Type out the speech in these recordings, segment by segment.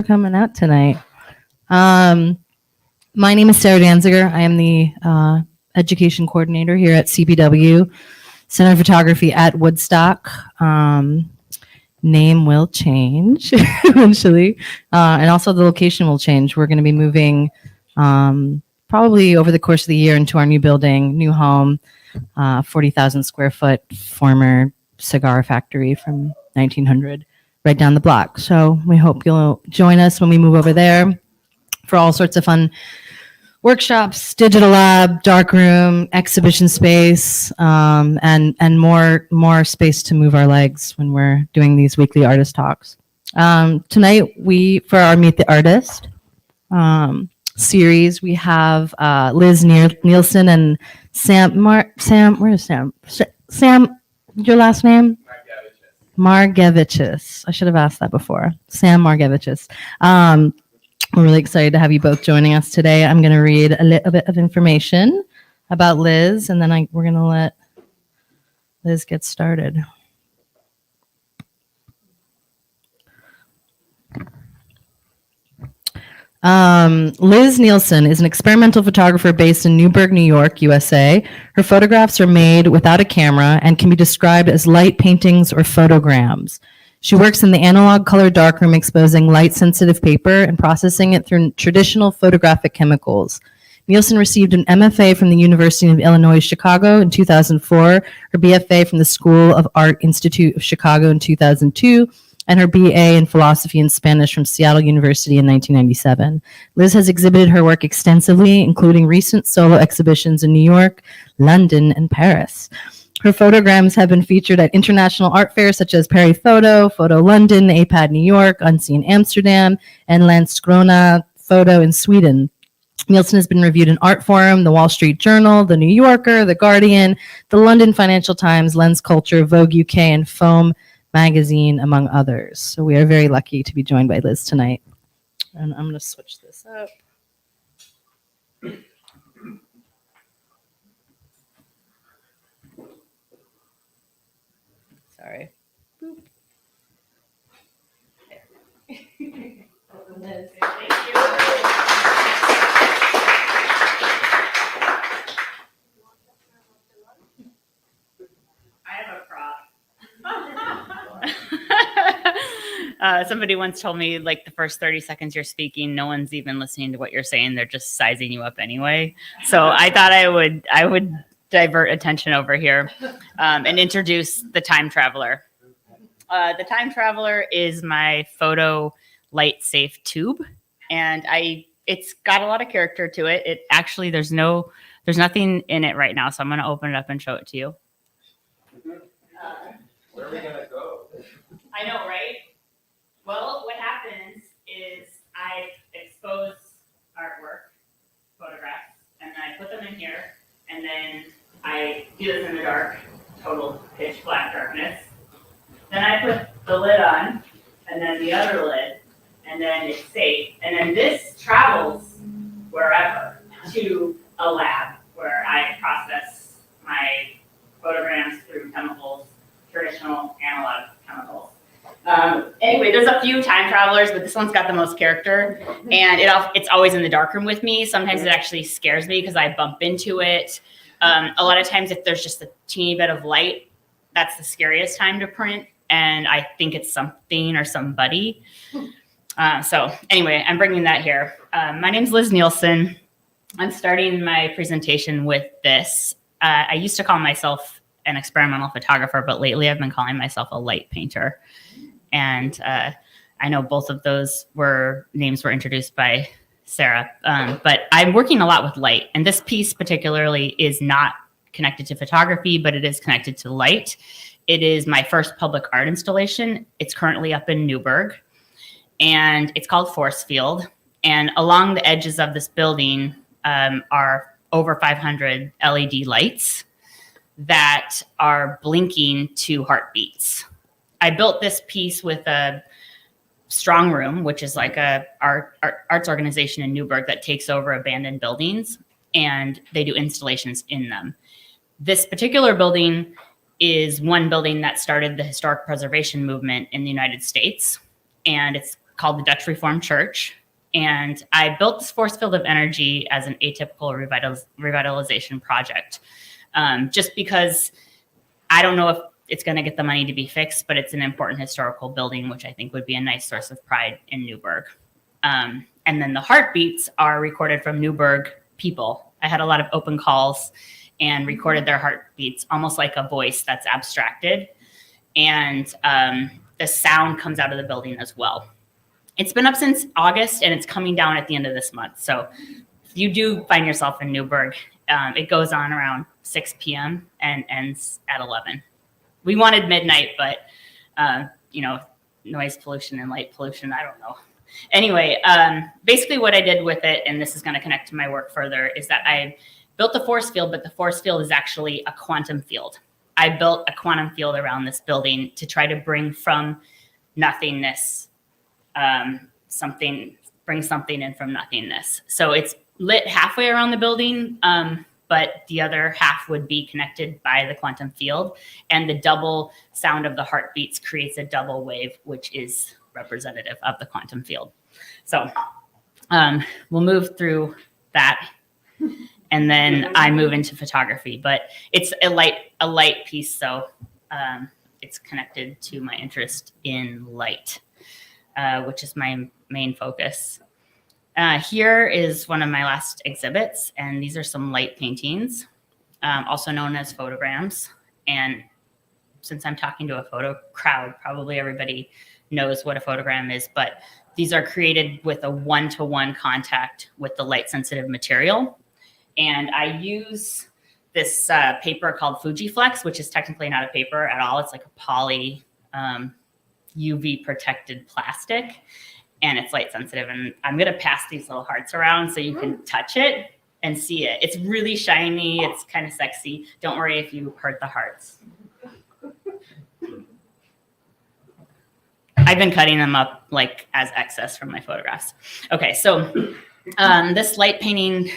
Coming out tonight. My name is Sarah Danziger. I am the education coordinator here at CPW, Center of Photography at Woodstock. Name will change eventually, and also the location will change. We're going to be moving probably over the course of the year into our new building, new home, 40,000 square foot former cigar factory from 1900. Right down the block. So we hope you'll join us when we move over there for all sorts of fun workshops, digital lab, darkroom, exhibition space, and more space to move our legs when we're doing these weekly artist talks. Tonight, for our Meet the Artist series, we have Liz Nielsen and Sam. Where is Sam? Sam, your last name? Margevicius. I should have asked that before. Sam Margevicius. We're really excited to have you both joining us today. I'm going to read a little bit of information about Liz, and then we're going to let Liz get started. Liz Nielsen is an experimental photographer based in Newburgh, New York, USA. Her photographs are made without a camera and can be described as light paintings or photograms. She works in the analog color darkroom, exposing light-sensitive paper and processing it through traditional photographic chemicals. Nielsen received an MFA from the University of Illinois Chicago in 2004, her BFA from the School of Art Institute of Chicago in 2002, and her BA in Philosophy and Spanish from Seattle University in 1997. Liz has exhibited her work extensively, including recent solo exhibitions in New York, London, and Paris. Her photograms have been featured at international art fairs such as Paris Photo, Photo London, APAD New York, Unseen Amsterdam, and Landskrona Photo in Sweden. Nielsen has been reviewed in Art Forum, the Wall Street Journal, the New Yorker, the Guardian, the London Financial Times, Lens Culture, Vogue UK, and Foam Magazine, among others. So we are very lucky to be joined by Liz tonight. And I'm going to switch this up. Sorry. Boop. There. Liz. Thank you. I have a prop. Somebody once told me, like, the first 30 seconds you're speaking, no one's even listening to what you're saying. They're just sizing you up anyway. So I thought I would divert attention over here and introduce the time traveler. The time traveler is my photo light safe tube, and it's got a lot of character to it. It actually there's nothing in it right now, so I'm going to open it up and show it to you. Where are we going to go? I know, right? Well, what happens is I expose artwork, photographs, and then I put them in here, and then I do this in the dark, total pitch black darkness. Then I put the lid on, and then the other lid, and then it's safe. And then this travels wherever to a lab where I process my photograms through chemicals, traditional analog chemicals. Anyway, there's a few time travelers, but this one's got the most character, and it's always in the darkroom with me. Sometimes it actually scares me because I bump into it. A lot of times if there's just a teeny bit of light, that's the scariest time to print, and I think it's something or somebody. So anyway, I'm bringing that here. My name's Liz Nielsen. I'm starting my presentation with this. I used to call myself an experimental photographer, but lately I've been calling myself a light painter. And I know both of those names were introduced by Sarah, but I'm working a lot with light. And this piece particularly is not connected to photography, but it is connected to light. It is my first public art installation. It's currently up in Newburgh, and it's called Force Field. And along the edges of this building are over 500 LED lights that are blinking to heartbeats. I built this piece with a strong room, which is like a arts organization in Newburgh that takes over abandoned buildings, and they do installations in them. This particular building is one building that started the historic preservation movement in the United States, and it's called the Dutch Reformed Church. And I built this force field of energy as an atypical revitalization project, just because I don't know if it's going to get the money to be fixed, but it's an important historical building, which I think would be a nice source of pride in Newburgh. And then the heartbeats are recorded from Newburgh people. I had a lot of open calls and recorded their heartbeats, almost like a voice that's abstracted. And the sound comes out of the building as well. It's been up since August, and it's coming down at the end of this month. So if you do find yourself in Newburgh, it goes on around 6 p.m. and ends at 11. We wanted midnight, but, noise pollution and light pollution, I don't know. Anyway, basically what I did with it, and this is going to connect to my work further, is that I built the force field, but the force field is actually a quantum field. I built a quantum field around this building to try to bring from nothingness bring something in from nothingness. So it's lit halfway around the building, but the other half would be connected by the quantum field. And the double sound of the heartbeats creates a double wave, which is representative of the quantum field. So we'll move through that. And then I move into photography, but it's a light piece. So it's connected to my interest in light, which is my main focus. Here is one of my last exhibits, and these are some light paintings, also known as photograms. And since I'm talking to a photo crowd, probably everybody knows what a photogram is, but these are created with a one-to-one contact with the light-sensitive material. And I use this paper called Fujiflex, which is technically not a paper at all. It's like a poly UV protected plastic, and it's light sensitive. And I'm going to pass these little hearts around so you can touch it and see it. It's really shiny. It's kind of sexy. Don't worry if you hurt the hearts. I've been cutting them up like as excess from my photographs. Okay, so this light painting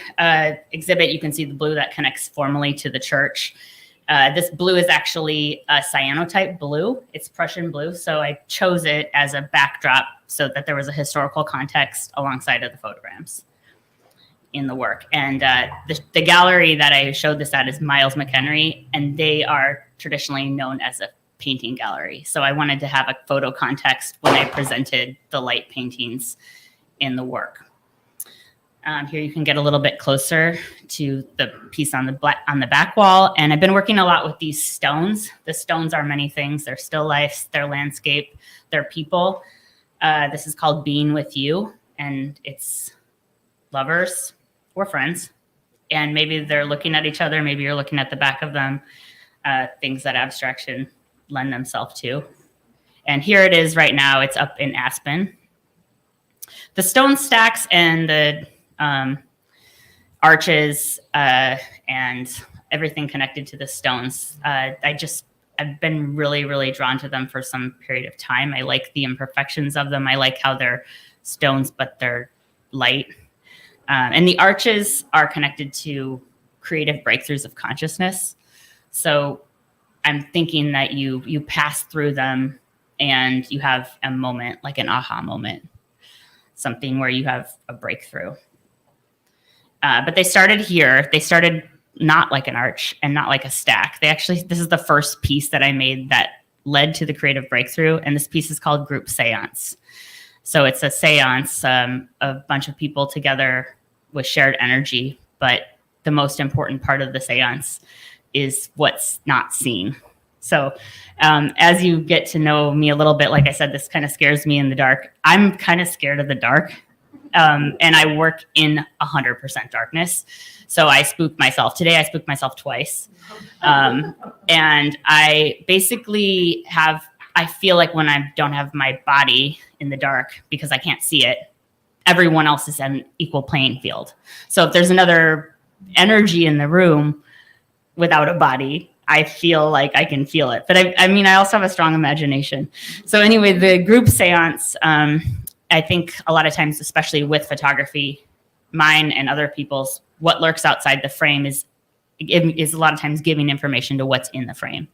exhibit, you can see the blue that connects formally to the church. This blue is actually a cyanotype blue. It's Prussian blue. So I chose it as a backdrop so that there was a historical context alongside of the photograms in the work. And the gallery that I showed this at is Miles McHenry, and they are traditionally known as a painting gallery. So I wanted to have a photo context when I presented the light paintings in the work. Here you can get a little bit closer to the piece on the back wall. And I've been working a lot with these stones. The stones are many things. They're still lifes, they're landscape, they're people. This is called Being With You, and it's lovers or friends. And maybe they're looking at each other. Maybe you're looking at the back of them, things that abstraction lend themselves to. And here it is right now. It's up in Aspen. The stone stacks and the arches and everything connected to the stones. I've been really, really drawn to them for some period of time. I like the imperfections of them. I like how they're stones, but they're light. And the arches are connected to creative breakthroughs of consciousness. So I'm thinking that you pass through them and you have a moment, like an aha moment, something where you have a breakthrough. But they started here. They started not like an arch and not like a stack. This is the first piece that I made that led to the creative breakthrough. And this piece is called Group Seance. So it's a seance, a bunch of people together with shared energy. But the most important part of the seance is what's not seen. So as you get to know me a little bit, like I said, this kind of scares me in the dark. I'm kind of scared of the dark. And I work in 100% darkness. So I spook myself. Today I spooked myself twice. And I basically I feel like when I don't have my body in the dark because I can't see it, everyone else is an equal playing field. So if there's another energy in the room without a body, I feel like I can feel it. But I also have a strong imagination. So anyway, the group seance, I think a lot of times, especially with photography, mine and other people's, what lurks outside the frame is a lot of times giving information to what's in the frame.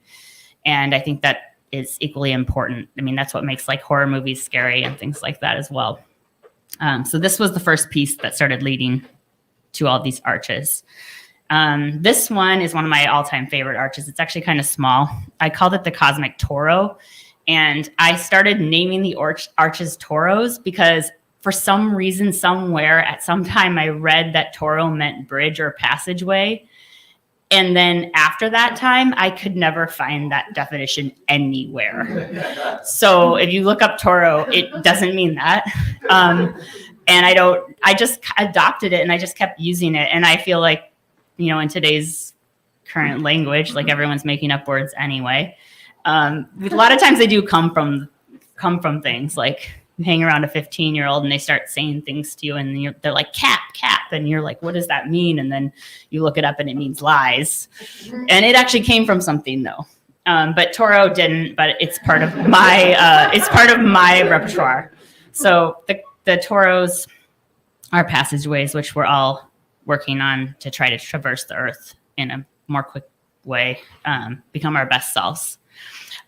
And I think that is equally important. I mean, that's what makes like horror movies scary and things like that as well. So this was the first piece that started leading to all these arches. This one is one of my all-time favorite arches. It's actually kind of small. I called it the Cosmic Toro. And I started naming the arches toros because for some reason, somewhere at some time, I read that toro meant bridge or passageway. And then after that time, I could never find that definition anywhere. So if you look up toro, it doesn't mean that. And I just adopted it and I just kept using it. And I feel like, you know, in today's current language, like everyone's making up words anyway. A lot of times they do come from things like you hang around a 15-year-old and they start saying things to you and they're like cap, and you're like, what does that mean? And then you look it up and it means lies. And it actually came from something though. But Toro didn't, but it's part of my repertoire. So the Toros are passageways, which we're all working on to try to traverse the earth in a more quick way, become our best selves.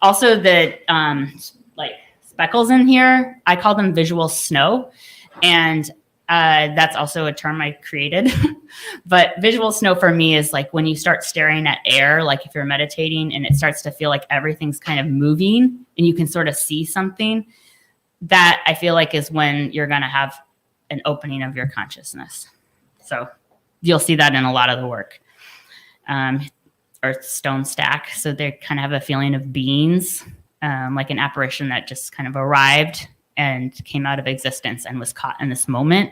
Also, the like speckles in here, I call them visual snow, and that's also a term I created. But visual snow for me is like when you start staring at air, like if you're meditating and it starts to feel like everything's kind of moving and you can sort of see something. That I feel like is when you're going to have an opening of your consciousness. So you'll see that in a lot of the work. Earth stone stack. So they kind of have a feeling of beings, like an apparition that just kind of arrived and came out of existence and was caught in this moment.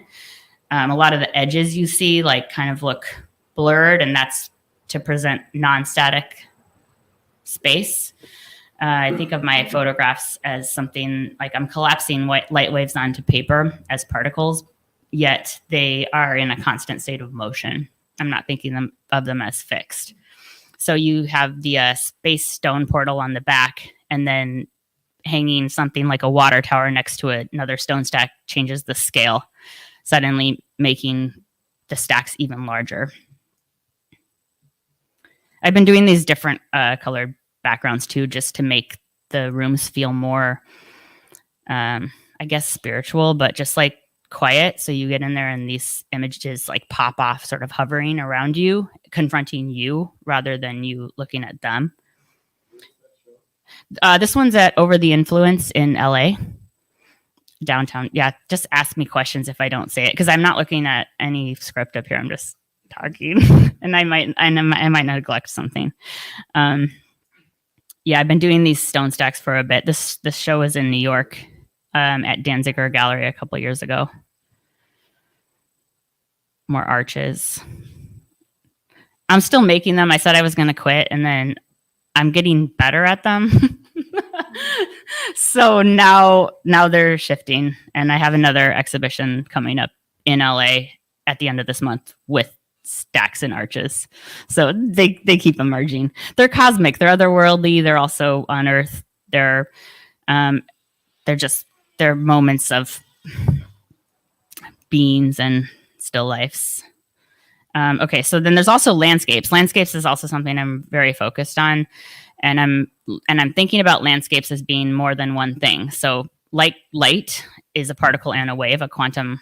A lot of the edges you see like kind of look blurred, and that's to present non-static space. I think of my photographs as something like I'm collapsing light waves onto paper as particles, yet they are in a constant state of motion. I'm not thinking of them as fixed. So you have the space stone portal on the back, and then hanging something like a water tower next to it, another stone stack changes the scale, suddenly making the stacks even larger. I've been doing these different colored backgrounds too, just to make the rooms feel more, I guess, spiritual, but just like quiet. So you get in there and these images like pop off, sort of hovering around you, confronting you rather than you looking at them. This one's at Over the Influence in LA, downtown. Yeah, just ask me questions if I don't say it, because I'm not looking at any script up here. I'm just talking, and I might neglect something. Yeah, I've been doing these stone stacks for a bit. This show was in New York at Danziger Gallery a couple years ago. More arches. I'm still making them. I said I was going to quit, and then I'm getting better at them. So now they're shifting, and I have another exhibition coming up in LA at the end of this month with stacks and arches. So they keep emerging. They're cosmic, they're otherworldly, they're also on Earth. They're moments of beings and still lifes. Okay, so then there's also landscapes. Landscapes is also something I'm very focused on, and I'm thinking about landscapes as being more than one thing. So light is a particle and a wave, a quantum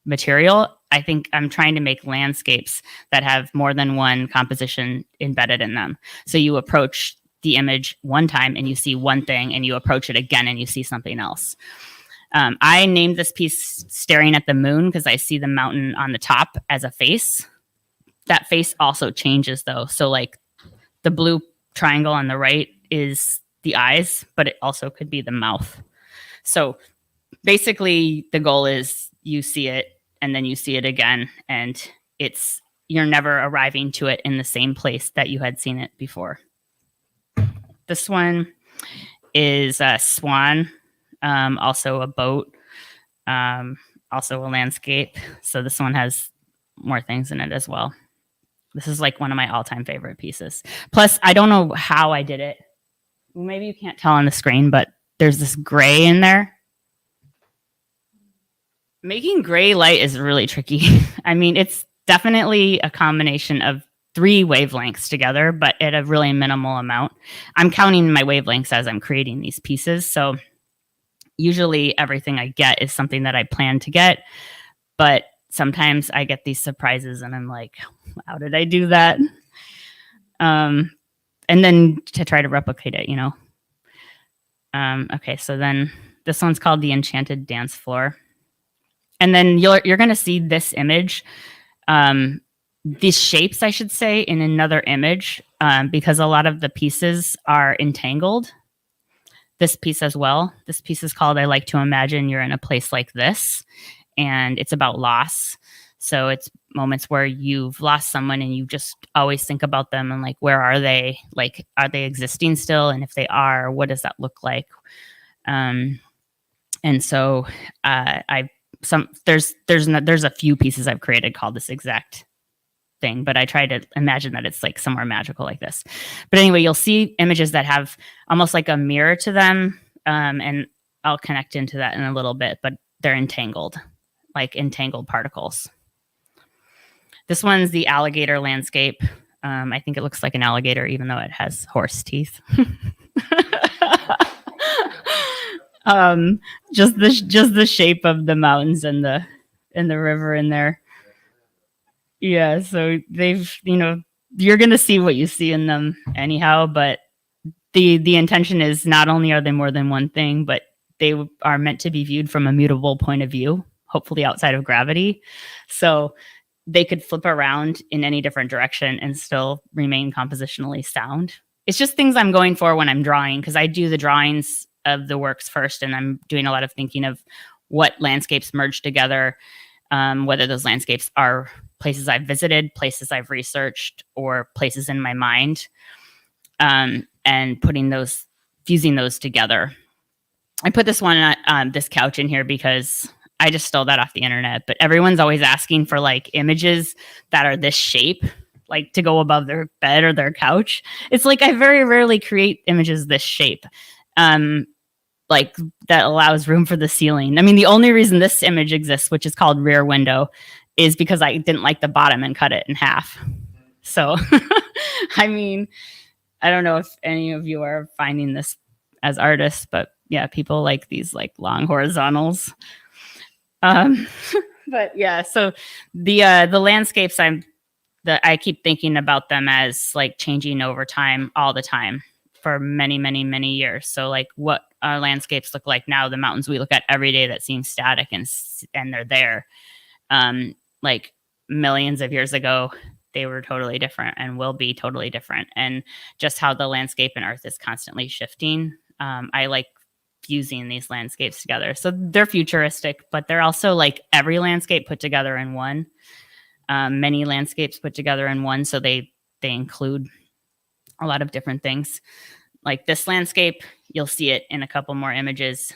material. I think I'm trying to make landscapes that have more than one composition embedded in them. So you approach the image one time and you see one thing, and you approach it again and you see something else. I named this piece Staring at the Moon because I see the mountain on the top as a face. That face also changes though. So like the blue triangle on the right is the eyes, but it also could be the mouth. So basically the goal is you see it and then you see it again, and you're never arriving to it in the same place that you had seen it before. This one is a swan, also a boat, also a landscape. So this one has more things in it as well. This is like one of my all-time favorite pieces. Plus, I don't know how I did it. Well, maybe you can't tell on the screen, but there's this gray in there. Making gray light is really tricky. I mean, it's definitely a combination of 3 wavelengths together, but at a really minimal amount. I'm counting my wavelengths as I'm creating these pieces. So usually everything I get is something that I plan to get, but sometimes I get these surprises and I'm like, how did I do that? And then to try to replicate it, you know. Okay, so then this one's called The Enchanted Dance Floor. And then you're going to see this image, these shapes, I should say, in another image, because a lot of the pieces are entangled. This piece as well. This piece is called I Like to Imagine You're in a Place Like This. And it's about loss. So it's moments where you've lost someone and you just always think about them and like, where are they? Like, are they existing still? And if they are, what does that look like? And so there's a few pieces I've created called this exact thing, but I try to imagine that it's like somewhere magical like this. But anyway, you'll see images that have almost like a mirror to them. And I'll connect into that in a little bit, but they're entangled, like entangled particles. This one's the alligator landscape. I think it looks like an alligator, even though it has horse teeth. Just the shape of the mountains and the river in there. Yeah, so they've, you know, you're gonna see what you see in them anyhow, but the intention is not only are they more than one thing, but they are meant to be viewed from a mutable point of view, hopefully outside of gravity. So they could flip around in any different direction and still remain compositionally sound. It's just things I'm going for when I'm drawing, because I do the drawings of the works first, and I'm doing a lot of thinking of what landscapes merge together, whether those landscapes are places I've visited, places I've researched, or places in my mind, and fusing those together. I put this one on this couch in here because I just stole that off the internet, but everyone's always asking for like images that are this shape, like to go above their bed or their couch. It's like I very rarely create images this shape, like that allows room for the ceiling. I mean, the only reason this image exists, which is called Rear Window, is because I didn't like the bottom and cut it in half. So, I mean, I don't know if any of you are finding this as artists, but yeah, people like these like long horizontals. But yeah, so the landscapes I keep thinking about them as like changing over time, all the time, for many, many, many years. So like what our landscapes look like now, the mountains we look at every day that seem static and they're there. Like millions of years ago, they were totally different and will be totally different. And just how the landscape and Earth is constantly shifting. I like fusing these landscapes together. So they're futuristic, but they're also like every landscape put together in one, many landscapes put together in one. So they include a lot of different things. Like this landscape, you'll see it in a couple more images,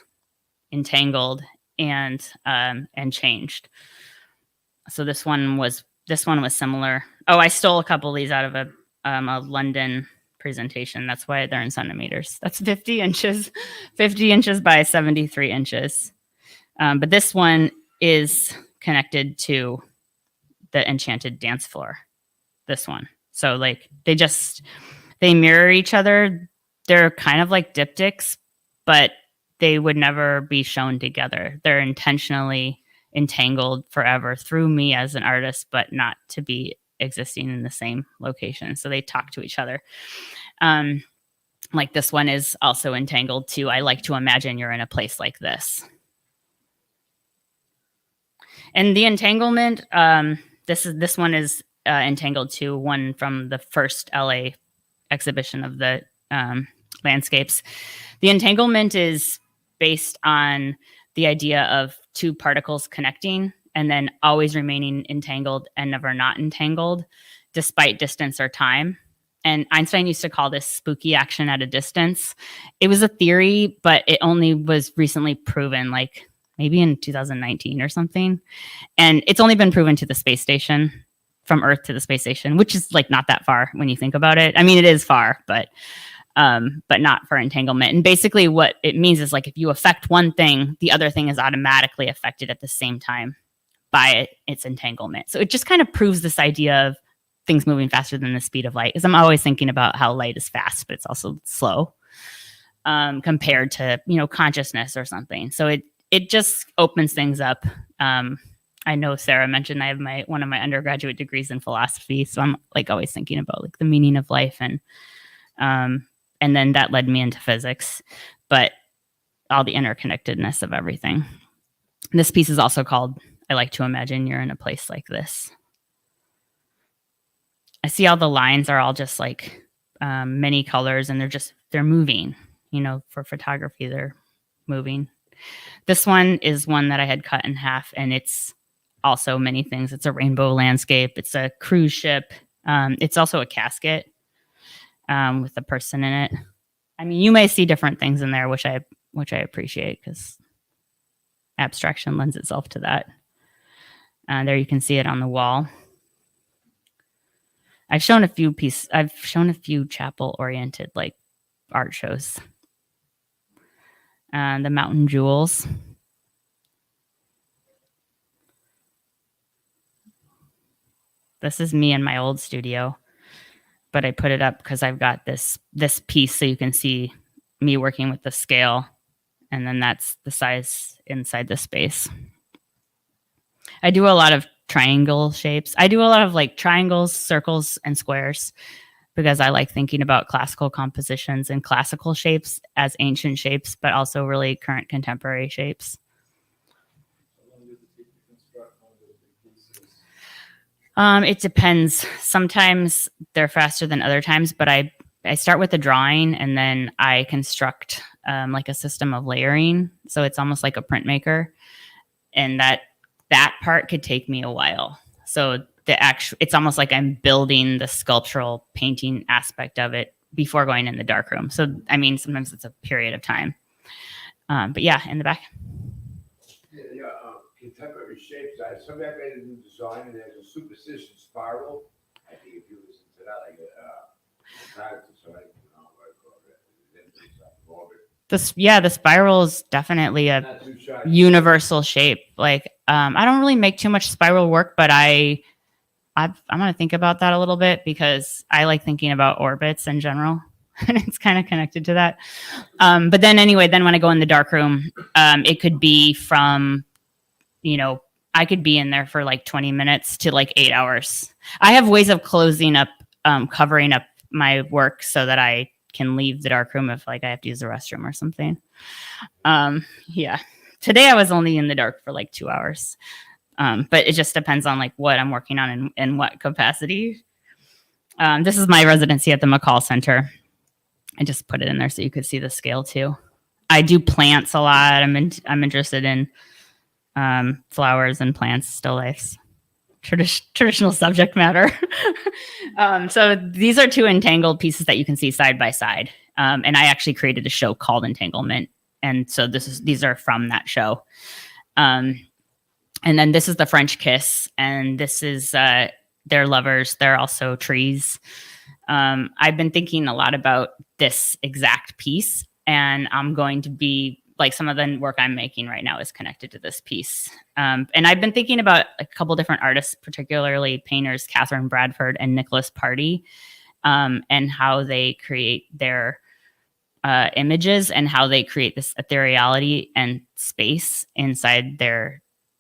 entangled and changed. So this one was similar. Oh, I stole a couple of these out of a London presentation. That's why they're in centimeters. That's 50 inches by 73 inches. But this one is connected to the Enchanted Dance Floor. This one. So like they mirror each other. They're kind of like diptychs, but they would never be shown together. They're intentionally entangled forever through me as an artist, but not to be existing in the same location. So they talk to each other. Like this one is also entangled too. I like to imagine you're in a place like this. And the entanglement, this one is entangled too, one from the first LA exhibition of the landscapes. The entanglement is based on the idea of two particles connecting and then always remaining entangled and never not entangled, despite distance or time. And Einstein used to call this spooky action at a distance. It was a theory, but it only was recently proven, like maybe in 2019 or something. And it's only been proven to the space station, from Earth to the space station, which is like not that far when you think about it. I mean, it is far, but not for entanglement. And basically what it means is like if you affect one thing, the other thing is automatically affected at the same time by its entanglement. So it just kind of proves this idea of things moving faster than the speed of light, because I'm always thinking about how light is fast, but it's also slow compared to, you know, consciousness or something. So it just opens things up. I know Sarah mentioned I have one of my undergraduate degrees in philosophy, so I'm like always thinking about like the meaning of life, and then that led me into physics, but all the interconnectedness of everything. This piece is also called I Like to Imagine You're in a Place Like This. I see all the lines are all just like many colors, and they're moving, you know, for photography, they're moving. This one is one that I had cut in half, and it's also many things. It's a rainbow landscape. It's a cruise ship. It's also a casket with a person in it. I mean, you may see different things in there, which I appreciate, because abstraction lends itself to that. There you can see it on the wall. I've shown a few chapel-oriented like art shows. The Mountain Jewels. This is me in my old studio, but I put it up because I've got this piece so you can see me working with the scale, and then that's the size inside the space. I do a lot of triangle shapes. I do a lot of like triangles, circles, and squares, because I like thinking about classical compositions and classical shapes as ancient shapes, but also really current contemporary shapes. It depends. Sometimes they're faster than other times, but I start with the drawing, and then I construct like a system of layering. So it's almost like a printmaker, and that part could take me a while. So it's almost like I'm building the sculptural painting aspect of it before going in the darkroom. So, I mean, sometimes it's a period of time. But yeah, in the back. Contemporary shapes. Somebody made a new design, and there's a superstition spiral. I think if you listen to that, like the spiral is definitely a universal shape. Like, I don't really make too much spiral work, but I'm going to think about that a little bit, because I like thinking about orbits in general, and it's kind of connected to that. But then anyway, when I go in the darkroom, it could be from, you know, I could be in there for like 20 minutes to like 8 hours. I have ways of closing up, covering up my work so that I can leave the darkroom if like I have to use the restroom or something. Yeah. Today I was only in the dark for like 2 hours. But it just depends on like what I'm working on and what capacity. This is my residency at the McCall Center. I just put it in there so you could see the scale too. I do plants a lot. I'm interested in flowers and plants, still lifes, traditional subject matter. So these are two entangled pieces that you can see side by side. And I actually created a show called Entanglement. And so these are from that show. And then this is the French Kiss, and this is their lovers. They're also trees. I've been thinking a lot about this exact piece, and I'm going to be like, some of the work I'm making right now is connected to this piece. And I've been thinking about a couple different artists, particularly painters, Catherine Bradford and Nicholas Party, and how they create their images, and how they create this ethereality and space inside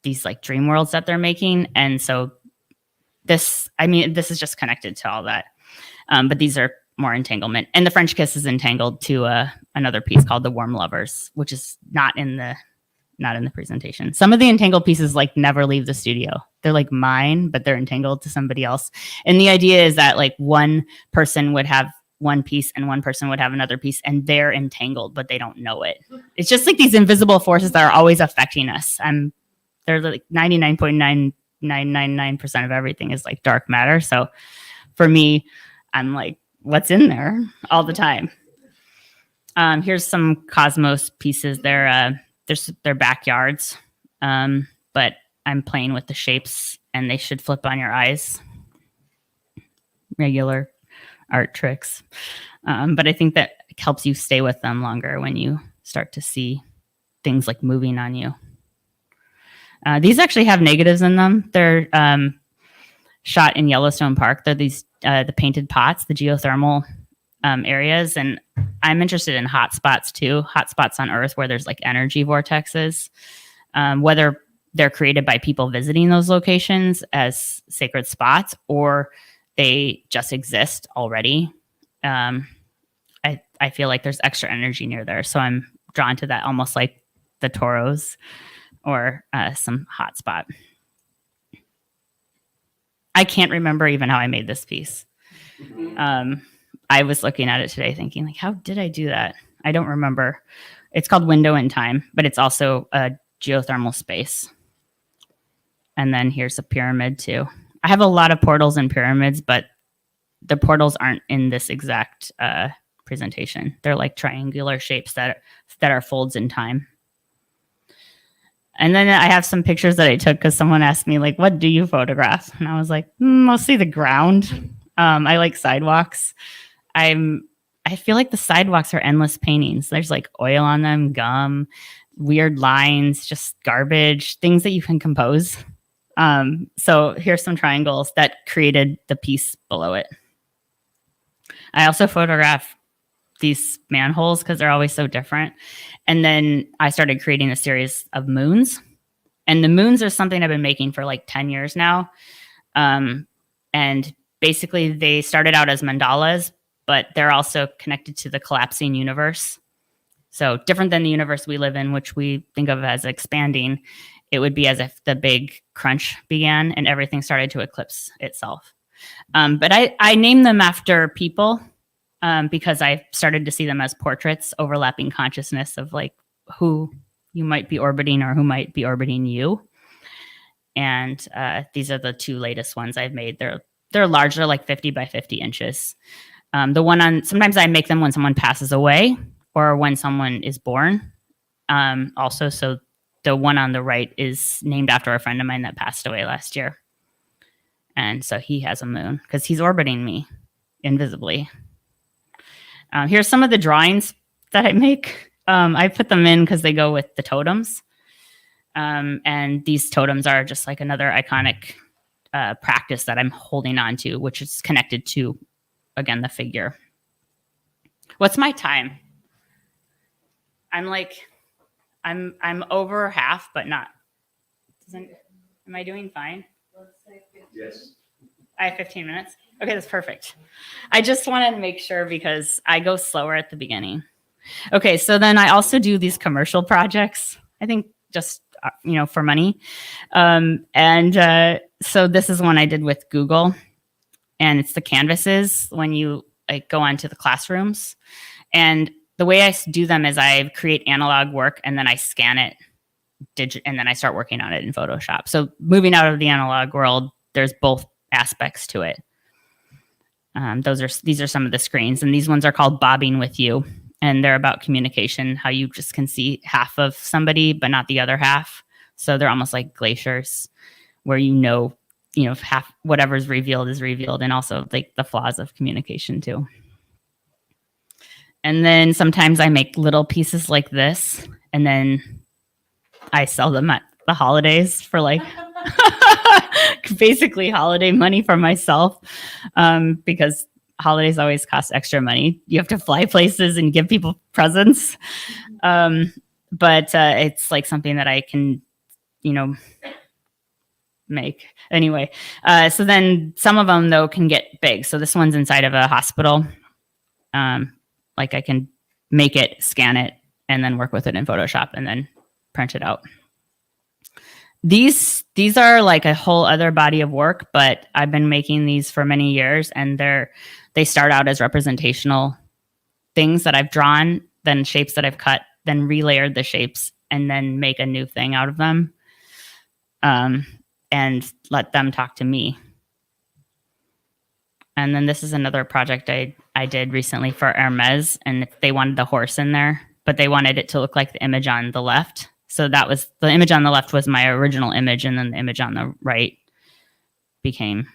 these like dream worlds that they're making. And so this is just connected to all that. But these are more entanglement. And the French Kiss is entangled to another piece called The Warm Lovers, which is not in the presentation. Some of the entangled pieces like never leave the studio. They're like mine, but they're entangled to somebody else. And the idea is that like one person would have one piece and one person would have another piece, and they're entangled, but they don't know it. It's just like these invisible forces that are always affecting us. They're like 99.9999% of everything is like dark matter. So for me, I'm like, what's in there all the time? Here's some Cosmos pieces. They're backyards, but I'm playing with the shapes, and they should flip on your eyes. Regular art tricks. But I think that helps you stay with them longer when you start to see things like moving on you. These actually have negatives in them. They're shot in Yellowstone Park. They're these the painted pots, the geothermal areas, and I'm interested in hotspots too, hotspots on Earth where there's like energy vortexes, whether they're created by people visiting those locations as sacred spots or they just exist already. I feel like there's extra energy near there, so I'm drawn to that, almost like the Toros or some hotspot. I can't remember even how I made this piece. I was looking at it today thinking, like, how did I do that? I don't remember. It's called Window in Time, but it's also a geothermal space. And then here's a pyramid too. I have a lot of portals and pyramids, but the portals aren't in this exact presentation. They're like triangular shapes that are folds in time. And then I have some pictures that I took because someone asked me, like, what do you photograph? And I was like, mostly the ground. I like sidewalks. I feel like the sidewalks are endless paintings. There's like oil on them, gum, weird lines, just garbage, things that you can compose. So here's some triangles that created the piece below it. I also photograph these manholes because they're always so different. And then I started creating a series of moons. And the moons are something I've been making for like 10 years now. And basically they started out as mandalas, but they're also connected to the collapsing universe. So different than the universe we live in, which we think of as expanding, it would be as if the big crunch began and everything started to eclipse itself. But I named them after people because I started to see them as portraits, overlapping consciousness of like who you might be orbiting or who might be orbiting you. And these are the two latest ones I've made. They're large. They're like 50 by 50 inches. The one on, sometimes I make them when someone passes away or when someone is born. Also, so the one on the right is named after a friend of mine that passed away last year. And so he has a moon because he's orbiting me invisibly. Here's some of the drawings that I make. I put them in because they go with the totems. And these totems are just like another iconic practice that I'm holding on to, which is connected to, again, the figure. What's my time? I'm over half, but not. Am I doing fine? Yes. I have 15 minutes. Okay, that's perfect. I just wanted to make sure because I go slower at the beginning. Okay, so then I also do these commercial projects, I think just, for money. So this is one I did with Google, and it's the canvases when you like go onto the classrooms. And the way I do them is I create analog work and then I scan it, and then I start working on it in Photoshop. So moving out of the analog world, there's both aspects to it. These are some of the screens, and these ones are called Bobbing with You, and they're about communication, how you just can see half of somebody but not the other half. So they're almost like glaciers where half whatever's revealed is revealed, and also like the flaws of communication too. And then sometimes I make little pieces like this, and then I sell them at the holidays for like basically holiday money for myself, because holidays always cost extra money. You have to fly places and give people presents. But it's like something that I can, make. Anyway, so then some of them, though, can get big. So this one's inside of a hospital. Like I can make it, scan it, and then work with it in Photoshop and then print it out. These are like a whole other body of work, but I've been making these for many years, and they start out as representational things that I've drawn, then shapes that I've cut, then relayered the shapes, and then make a new thing out of them, and let them talk to me. And then this is another project I did recently for Hermes, and they wanted the horse in there, but they wanted it to look like the image on the left. So that was, the image on the left was my original image, and then the image on the right became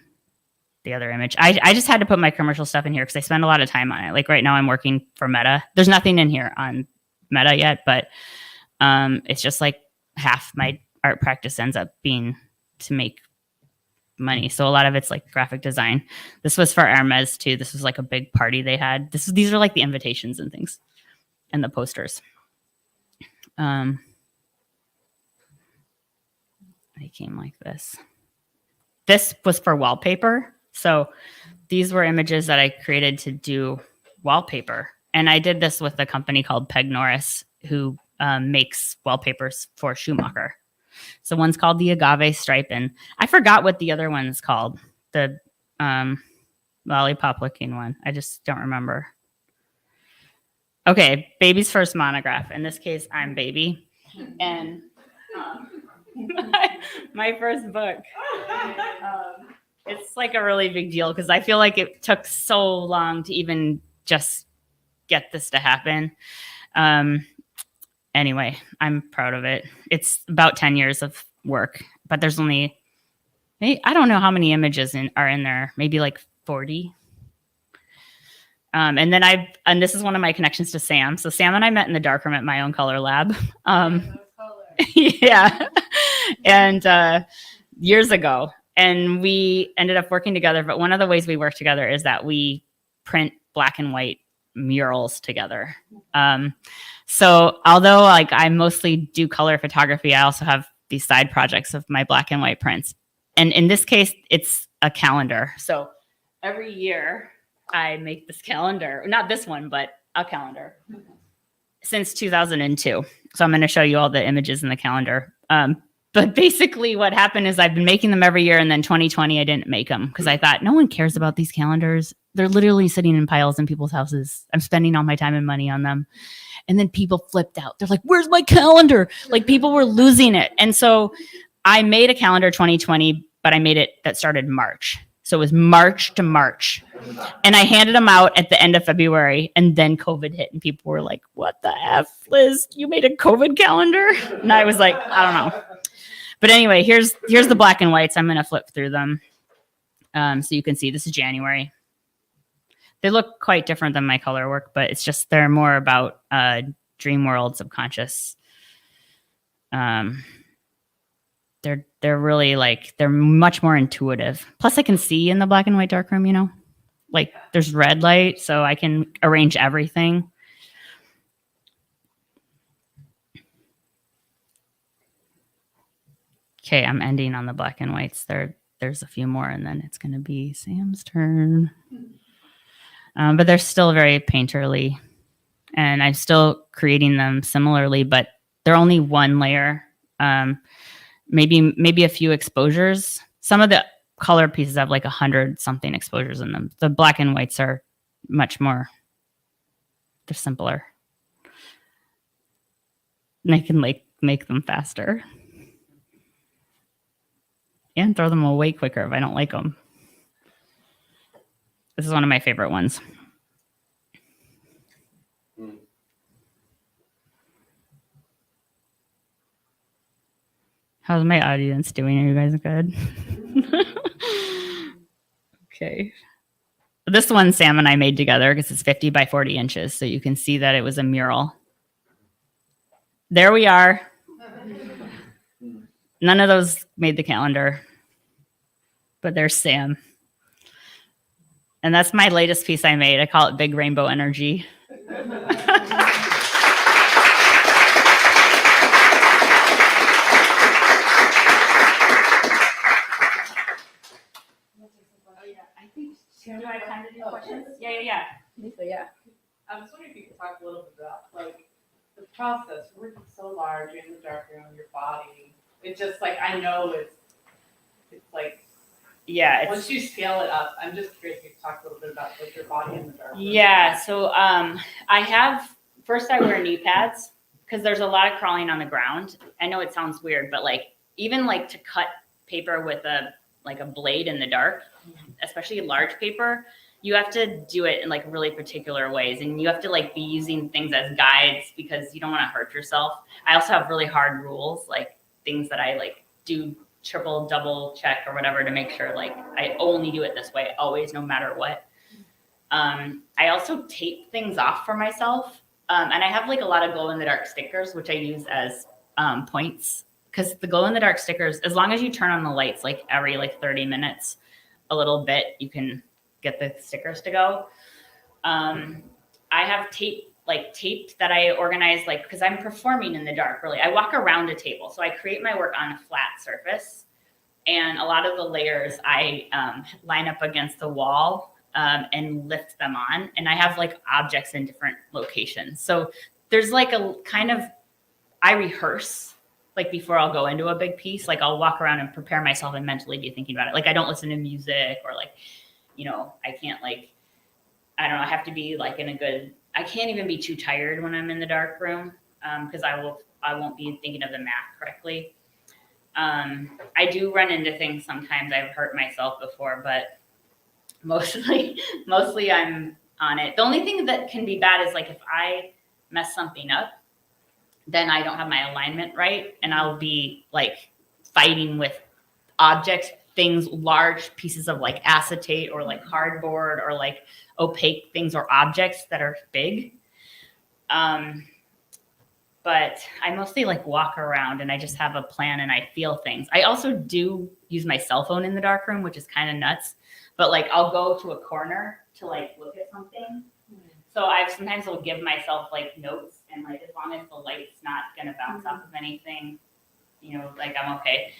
the other image. I just had to put my commercial stuff in here because I spend a lot of time on it. Like right now I'm working for Meta. There's nothing in here on Meta yet, but it's just like half my art practice ends up being to make money. So a lot of it's like graphic design. This was for Hermes too. This was like a big party they had. These are like the invitations and things and the posters. They came like this. This was for wallpaper. So these were images that I created to do wallpaper. And I did this with a company called Peg Norris, who makes wallpapers for Schumacher. So one's called the agave stripe, and I forgot what the other one's called. The lollipop looking one. I just don't remember. Okay, baby's first monograph. In this case, I'm baby. And my first book. It's like a really big deal because I feel like it took so long to even just get this to happen. Anyway, I'm proud of it. It's about 10 years of work, but there's only, I don't know how many images are in there, maybe like 40. And then this is one of my connections to Sam. So Sam and I met in the darkroom at my own color lab. Yeah. And years ago. And we ended up working together. But one of the ways we work together is that we print black and white murals together. So although like I mostly do color photography, I also have these side projects of my black and white prints. And in this case, it's a calendar. So every year I make this calendar, not this one, but a calendar since 2002. So I'm going to show you all the images in the calendar. But basically what happened is I've been making them every year. And then 2020, I didn't make them because I thought no one cares about these calendars. They're literally sitting in piles in people's houses. I'm spending all my time and money on them. And then people flipped out. They're like, where's my calendar? Like people were losing it. And so I made a calendar 2020, but I made it that started March. So it was March to March. And I handed them out at the end of February. And then COVID hit and people were like, what the F, Liz? You made a COVID calendar? And I was like, I don't know. But anyway, here's the black and whites. I'm going to flip through them. So you can see this is January. They look quite different than my color work, but it's just they're more about dream world, subconscious. They're really like they're much more intuitive. Plus, I can see in the black and white darkroom. You know, like there's red light, so I can arrange everything. Okay, I'm ending on the black and whites. There's a few more, and then it's going to be Sam's turn. But they're still very painterly, and I'm still creating them similarly, but they're only one layer. Maybe a few exposures. Some of the color pieces have like 100 something exposures in them. The black and whites are much more, they're simpler. And I can like make them faster. And throw them away quicker if I don't like them. This is one of my favorite ones. How's my audience doing? Are you guys good? Okay. This one Sam and I made together because it's 50 by 40 inches. So you can see that it was a mural. There we are. None of those made the calendar. But there's Sam. And that's my latest piece I made. I call it Big Rainbow Energy. Do I have time to do questions? Yeah. Lisa, yeah. I was wondering if you could talk a little bit about like the process, working so large in the darkroom, your body. It's just like I know it's like once you scale it up, I'm just curious if you could talk a little bit about like your body in the darkroom. Yeah, so I wear knee pads because there's a lot of crawling on the ground. I know it sounds weird, but like even like to cut paper with a blade in the dark, especially large paper, you have to do it in like really particular ways. And you have to like be using things as guides because you don't want to hurt yourself. I also have really hard rules, like things that I like do triple, double check or whatever to make sure like I only do it this way, always, no matter what. I also tape things off for myself. And I have like a lot of glow in the dark stickers, which I use as points because the glow in the dark stickers, as long as you turn on the lights like every like 30 minutes, a little bit, you can get the stickers to go. I have taped that I organize, like, because I'm performing in the dark, really. I walk around a table. So I create my work on a flat surface. And a lot of the layers I line up against the wall and lift them on. And I have like objects in different locations. So there's like a kind of, I rehearse like before I'll go into a big piece. Like I'll walk around and prepare myself and mentally be thinking about it. Like I don't listen to music or like, you know, I can't like, I don't know, I have to be like in a good, I can't even be too tired when I'm in the dark room because I won't be thinking of the math correctly. I do run into things sometimes. I've hurt myself before, but mostly I'm on it. The only thing that can be bad is like if I mess something up, then I don't have my alignment right, and I'll be like fighting with objects, things, large pieces of like acetate or like cardboard or like opaque things or objects that are big. But I mostly like walk around and I just have a plan and I feel things. I also do use my cell phone in the dark room, which is kind of nuts. But like I'll go to a corner to like look at something. So I sometimes will give myself like notes and like as long as the light's not gonna bounce off of anything, you know, like I'm okay.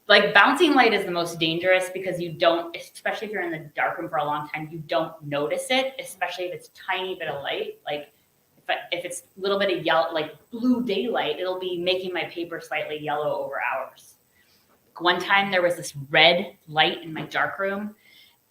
Like bouncing light is the most dangerous because you don't, especially if you're in the dark room for a long time, you don't notice it, especially if it's tiny bit of light. Like if it's a little bit of yellow, like blue daylight, it'll be making my paper slightly yellow over hours. One time there was this red light in my dark room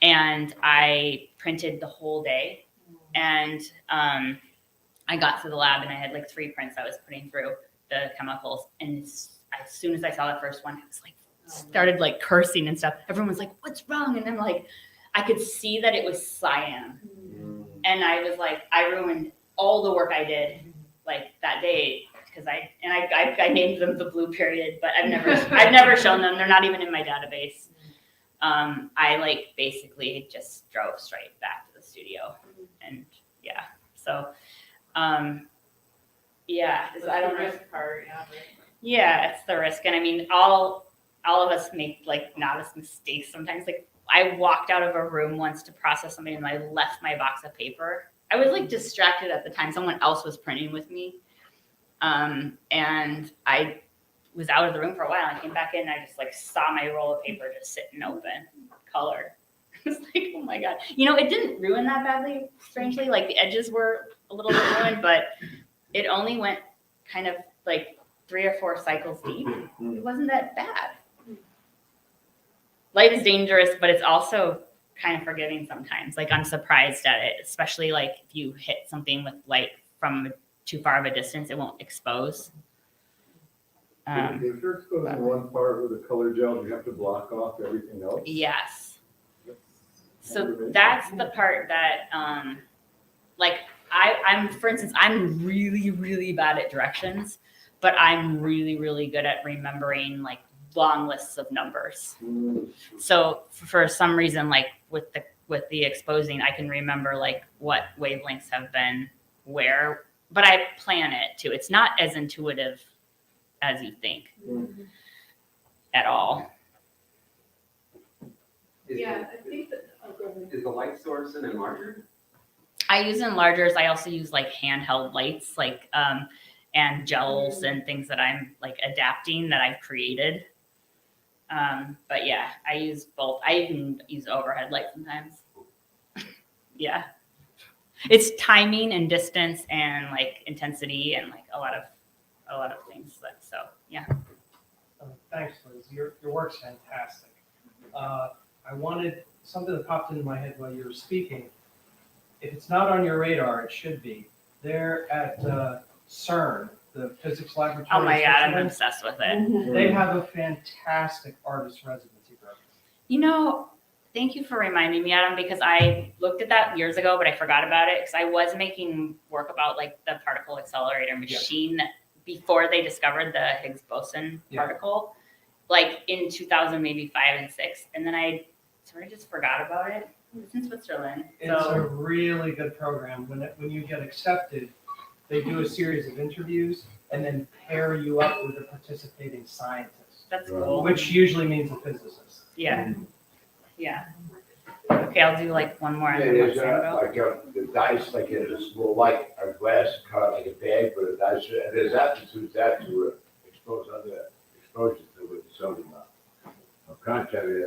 and I printed the whole day. And I got to the lab and I had like 3 prints I was putting through the chemicals. And as soon as I saw the first one, I was like, started like cursing and stuff. Everyone was like, what's wrong? And I'm like, I could see that it was cyan. And I was like, I ruined all the work I did like that day because I named them the blue period, but I've never shown them. They're not even in my database. I like basically just drove straight back to the studio and yeah. So, yeah, I don't know. Risk part, yeah. Yeah, it's the risk. And I mean, all of us make like novice mistakes sometimes. Like I walked out of a room once to process something and I left my box of paper. I was like distracted at the time. Someone else was printing with me. And I was out of the room for a while. I came back in and I just like saw my roll of paper just sitting open, color. It's like, oh my God. You know, it didn't ruin that badly, strangely. Like the edges were a little bit ruined, but it only went kind of like 3 or 4 cycles deep. It wasn't that bad. Light is dangerous, but it's also kind of forgiving sometimes. Like I'm surprised at it, especially like if you hit something with light from too far of a distance, it won't expose. If you're exposing one part with a color gel, you have to block off everything else. Yes. So that's the part that, like I'm, for instance, I'm really, really bad at directions, but I'm really, really good at remembering like long lists of numbers. So for some reason, like with the exposing, I can remember like what wavelengths have been where, but I plan it too. It's not as intuitive as you think at all. Yeah, I think that, Is the light source an enlarger? I use enlargers. I also use like handheld lights, like and gels and things that I'm like adapting that I've created. But yeah, I use both. I even use overhead light sometimes. Yeah, it's timing and distance and like intensity and like a lot of things. So yeah. Thanks, Liz. Your work's fantastic. I wanted something that popped into my head while you were speaking. If it's not on your radar, it should be. They're at CERN, the physics laboratory. Oh my in God, I'm Switzerland. obsessed with it. They have a fantastic artist residency program. You know, thank you for reminding me, Adam, because I looked at that years ago, but I forgot about it because I was making work about like the particle accelerator machine before they discovered the Higgs boson particle, like in 2000, maybe 5 and 6. And then I sort of just forgot about it. It's in Switzerland. It's a really good program. When you get accepted, They do a series of interviews and then pair you up with a participating scientist, That's Right. cool. which usually means a physicist. Yeah. Yeah. Okay, I'll do like one more. Yeah, and then there's let Sam go. like the dice, like in a small, like a glass cut, like a bag for the dice, and there's aptitudes that to expose other exposure to it, some content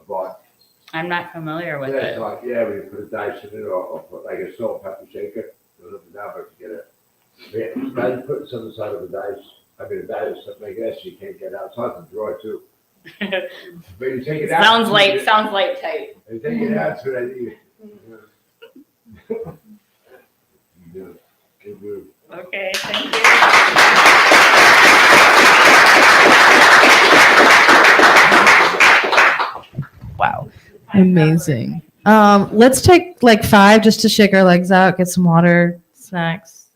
of art. I'm not familiar with Yeah, it. it's like, yeah, we put a dice in it, or put like a salt, pepper shaker, goes up and down, but you get it. Imagine putting something inside of a dice, I mean, a dice, something like that, you can't get out, it's hard to draw too. But you take it out. sounds light tight. You take it out, so that you. You do. Good move. Okay, thank you. Wow. Amazing. Let's take like 5 just to shake our legs out, get some water, snacks,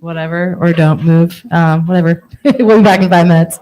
whatever, or don't move. Whatever. We'll be back in 5 minutes.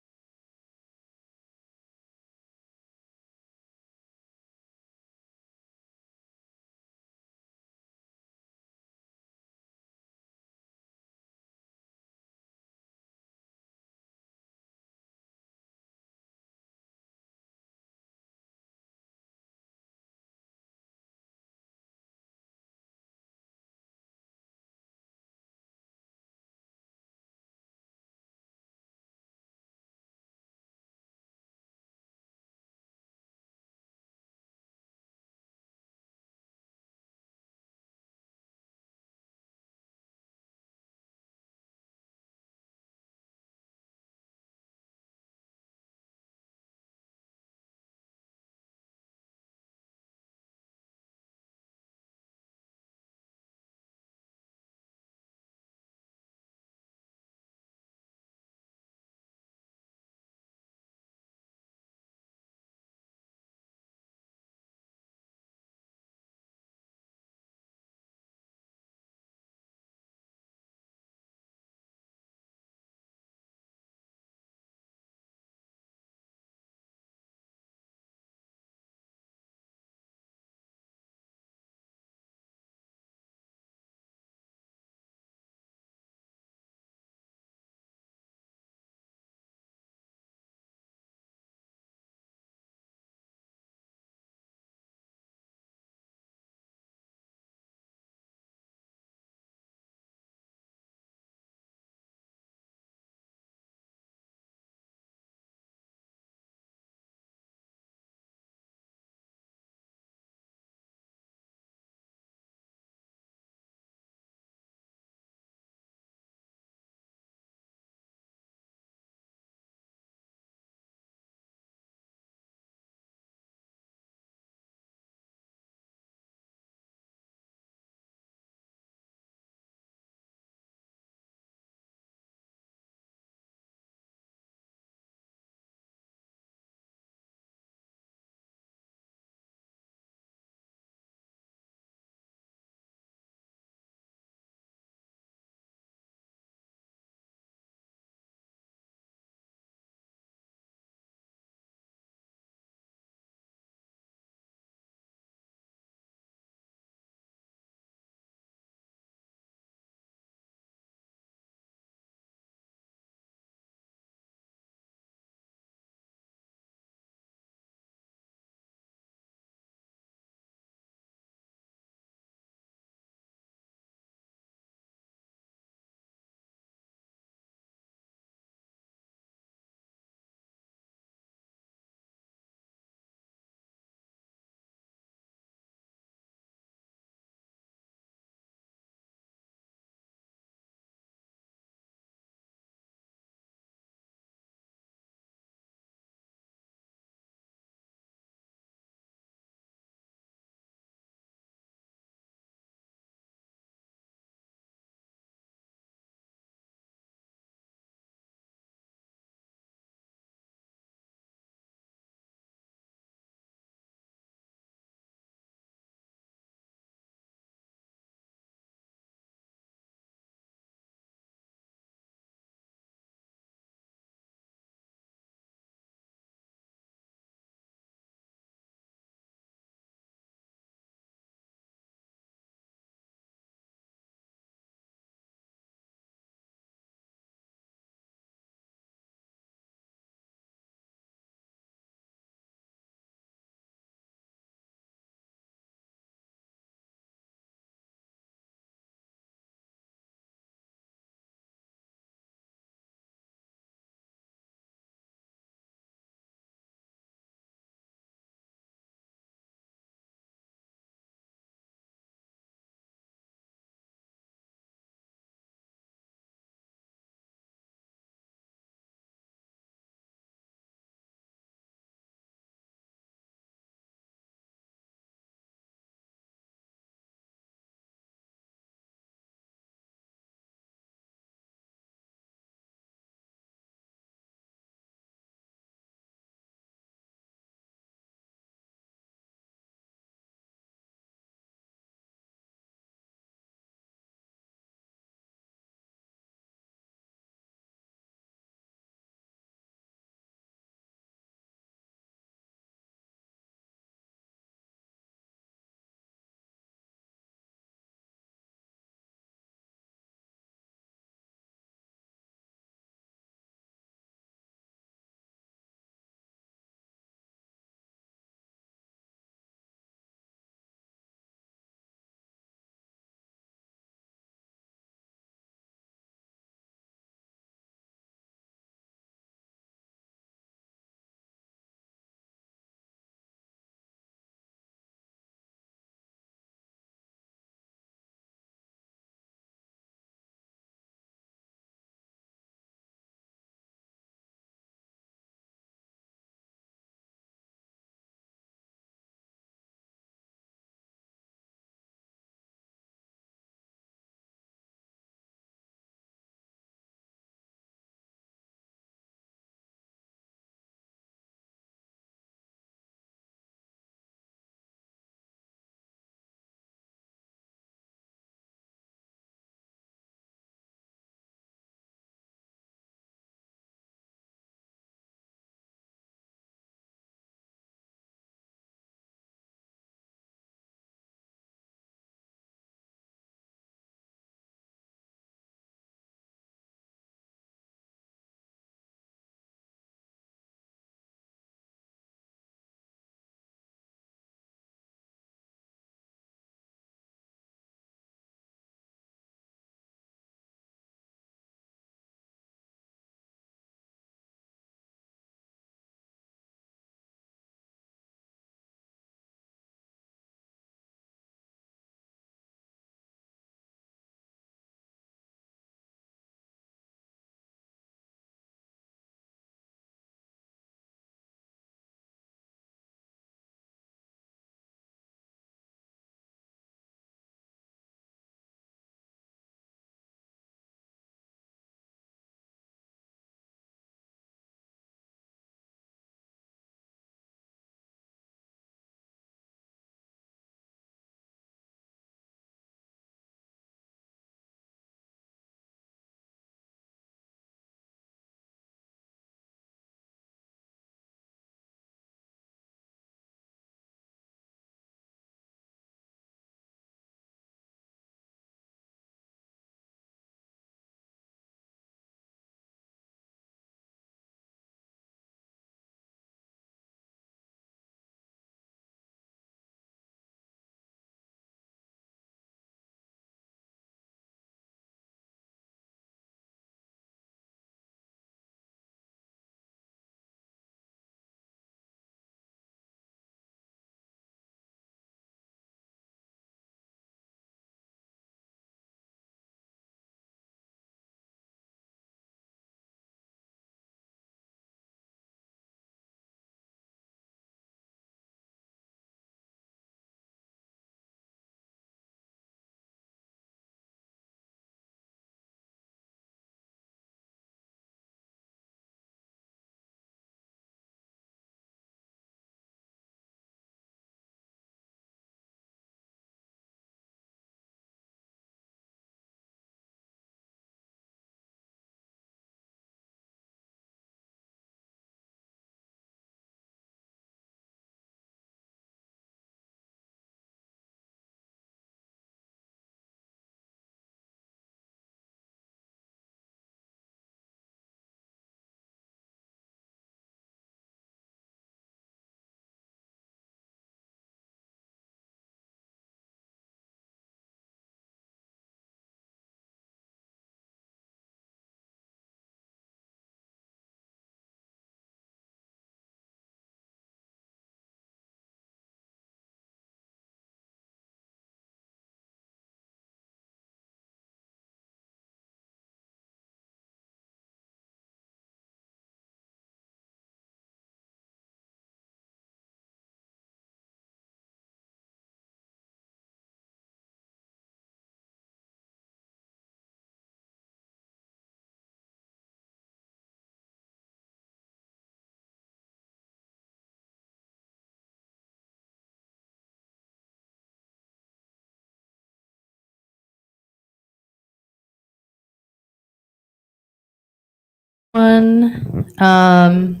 Welcome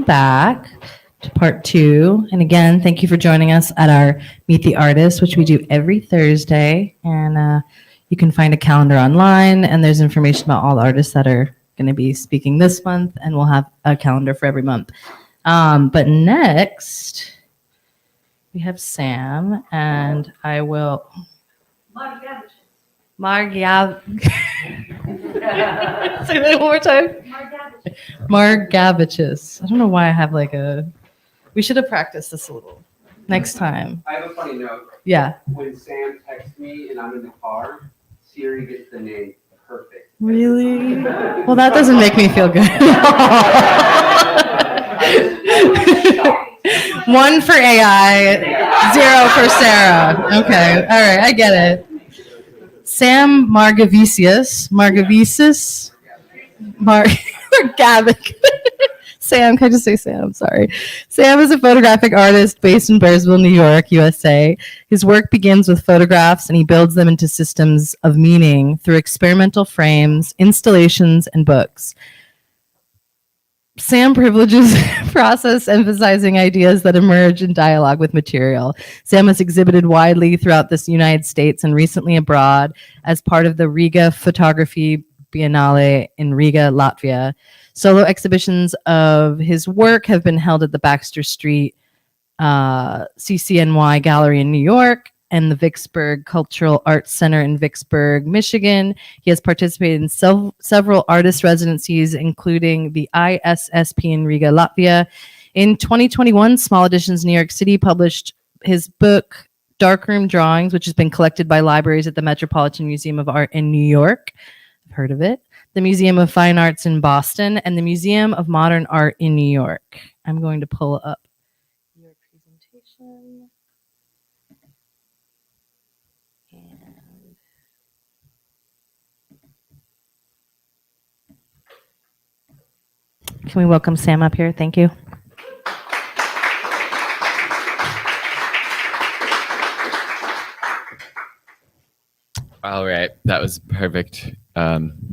back to part 2. And again, thank you for joining us at our Meet the Artist, which we do every Thursday. And you can find a calendar online, and there's information about all the artists that are going to be speaking this month, and we'll have a calendar for every month. But next, we have Sam, and I will. Say that one more time. Margevicius. I don't know why I have like a. We should have practiced this a little next time. I have a funny note. Yeah. When Sam texts me and I'm in the car, Siri gets the name perfect. Really? Well, that doesn't make me feel good. 1 for AI, 0 for Sarah. Okay. All right. I get it. Sam Margevicius. Margavic. Sam, can I just say Sam? Sorry. Sam is a photographic artist based in Bearsville, New York, USA. His work begins with photographs, and he builds them into systems of meaning through experimental frames, installations, and books. Sam privileges process, emphasizing ideas that emerge in dialogue with material. Sam has exhibited widely throughout the United States and recently abroad as part of the Riga Photography Biennale in Riga, Latvia. Solo exhibitions of his work have been held at the Baxter St. CCNY Gallery in New York and the Vicksburg Cultural Arts Center in Vicksburg, Michigan. He has participated in several artist residencies, including the ISSP in Riga, Latvia. In 2021, Small Editions New York City published his book, Darkroom Drawings, which has been collected by libraries at the Metropolitan Museum of Art in New York. I've heard of it. The Museum of Fine Arts in Boston, and the Museum of Modern Art in New York. I'm going to pull up your presentation. Can we welcome Sam up here? Thank you. All right, that was perfect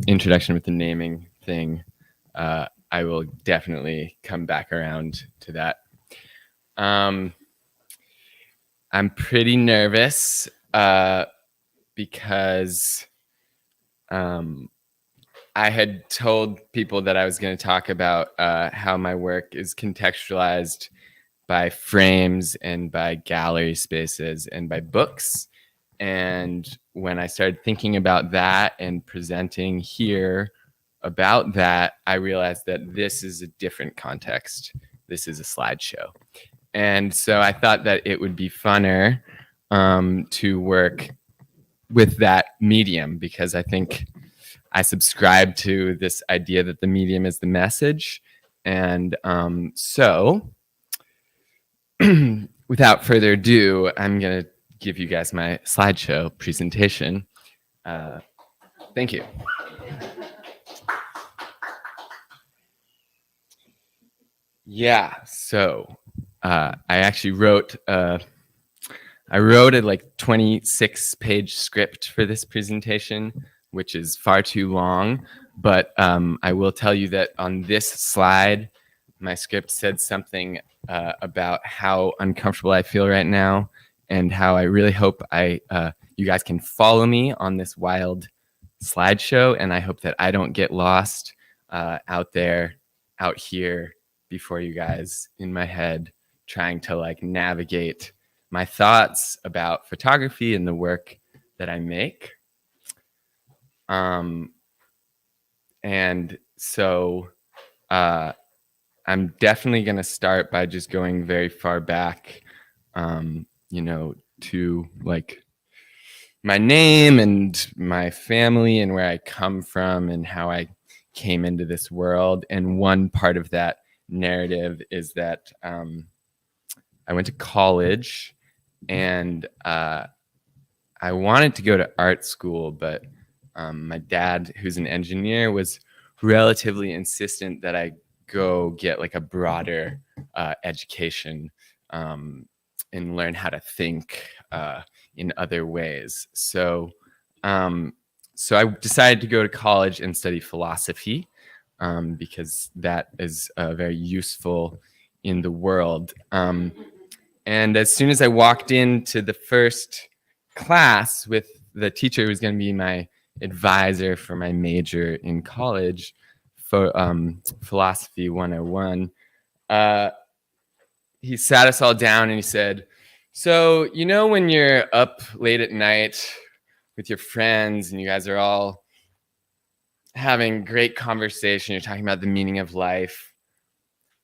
introduction with the naming thing. I will definitely come back around to that. I'm pretty nervous because I had told people that I was going to talk about how my work is contextualized by frames and by gallery spaces and by books. And when I started thinking about that and presenting here about that, I realized that this is a different context. This is a slideshow. And so I thought that it would be funner to work with that medium, because I think I subscribe to this idea that the medium is the message. And so without further ado, I'm going to give you guys my slideshow presentation. Thank you. Yeah, so I actually wrote a like 26-page script for this presentation, which is far too long. But I will tell you that on this slide, my script said something about how uncomfortable I feel right now, and how I really hope you guys can follow me on this wild slideshow. And I hope that I don't get lost out here before you guys in my head, trying to like navigate my thoughts about photography and the work that I make. And so I'm definitely going to start by just going very far back, to like my name and my family and where I come from and how I came into this world. And one part of that narrative is that I went to college, and I wanted to go to art school, but my dad, who's an engineer, was relatively insistent that I go get like a broader education and learn how to think in other ways. So I decided to go to college and study philosophy. because that is very useful in the world. And as soon as I walked into the first class with the teacher who was going to be my advisor for my major in college, for Philosophy 101, he sat us all down and he said, so, you know, when you're up late at night with your friends and you guys are all having great conversation, you're talking about the meaning of life,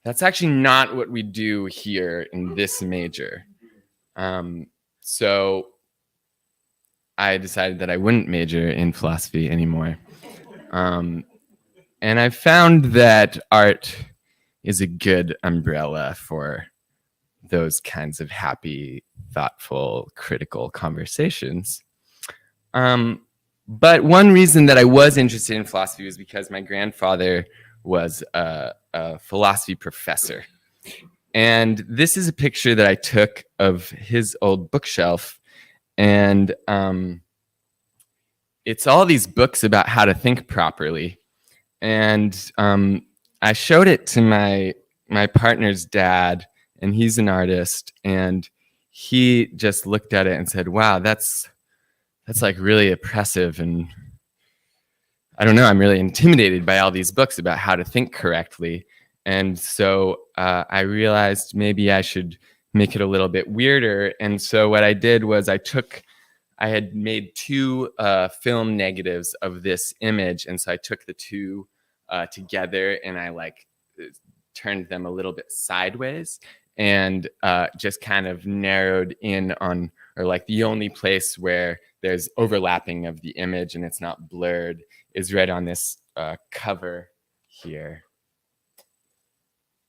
that's actually not what we do here in this major. So I decided that I wouldn't major in philosophy anymore. And I found that art is a good umbrella for those kinds of happy, thoughtful, critical conversations. But one reason that I was interested in philosophy was because my grandfather was a philosophy professor. And this is a picture that I took of his old bookshelf. And it's all these books about how to think properly. And I showed it to my partner's dad, and he's an artist. And he just looked at it and said, wow, that's like really oppressive. And I don't know, I'm really intimidated by all these books about how to think correctly. And so I realized maybe I should make it a little bit weirder. And so what I did was I had made 2 film negatives of this image. And so I took the 2 together and I like turned them a little bit sideways and just kind of narrowed in on, or like the only place where there's overlapping of the image and it's not blurred is right on this cover here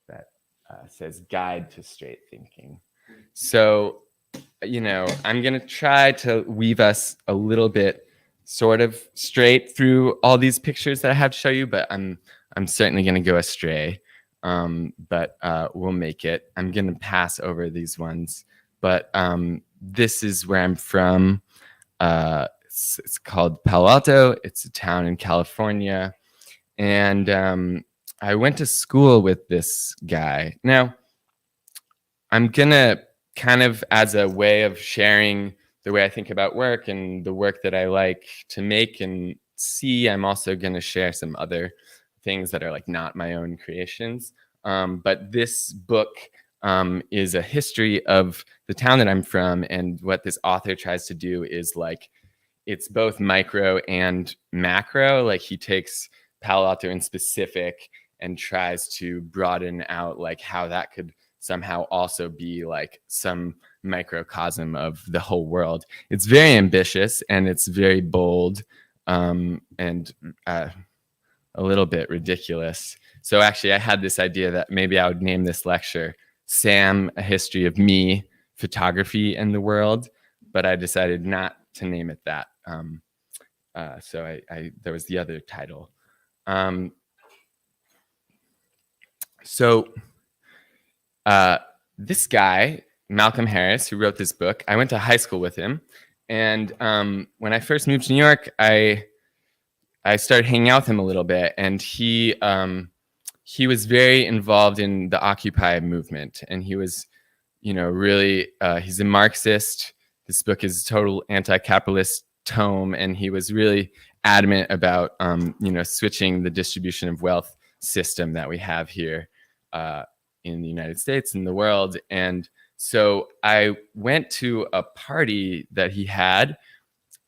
that says Guide to Straight Thinking. So, you know, I'm going to try to weave us a little bit sort of straight through all these pictures that I have to show you, but I'm certainly going to go astray. But we'll make it. I'm going to pass over these ones, but this is where I'm from. It's called Palo Alto. It's a town in California. And I went to school with this guy. Now, I'm going to kind of, as a way of sharing the way I think about work and the work that I like to make and see, I'm also going to share some other things that are like not my own creations. But this book is a history of the town that I'm from. And what this author tries to do is like, it's both micro and macro. Like he takes Palo Alto in specific and tries to broaden out like how that could somehow also be like some microcosm of the whole world. It's very ambitious and it's very bold and a little bit ridiculous. So actually I had this idea that maybe I would name this lecture Sam, A History of Me, Photography and the World, but I decided not to name it that. So there was the other title. So this guy, Malcolm Harris, who wrote this book, I went to high school with him. And when I first moved to New York, I started hanging out with him a little bit. And he was very involved in the Occupy movement. And he was, you know, really, he's a Marxist. This book is a total anti-capitalist tome. And he was really adamant about, you know, switching the distribution of wealth system that we have here in the United States and the world. And so I went to a party that he had,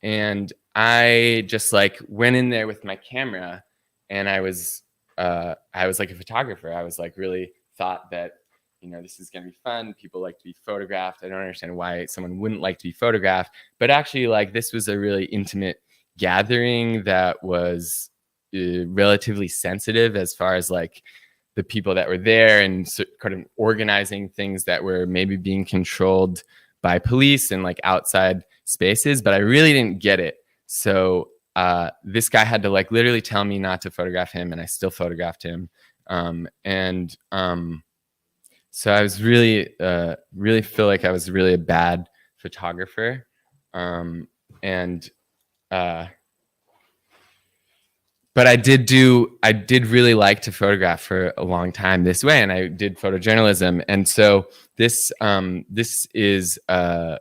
and I just like went in there with my camera, and I was like a photographer. I was like really thought that, you know, this is going to be fun. People like to be photographed. I don't understand why someone wouldn't like to be photographed, but actually like this was a really intimate gathering that was relatively sensitive as far as like the people that were there and kind of organizing things that were maybe being controlled by police and like outside spaces, but I really didn't get it. So this guy had to like literally tell me not to photograph him, and I still photographed him. So I was really feel like I was really a bad photographer. But but I did really like to photograph for a long time this way, and I did photojournalism. And so this is a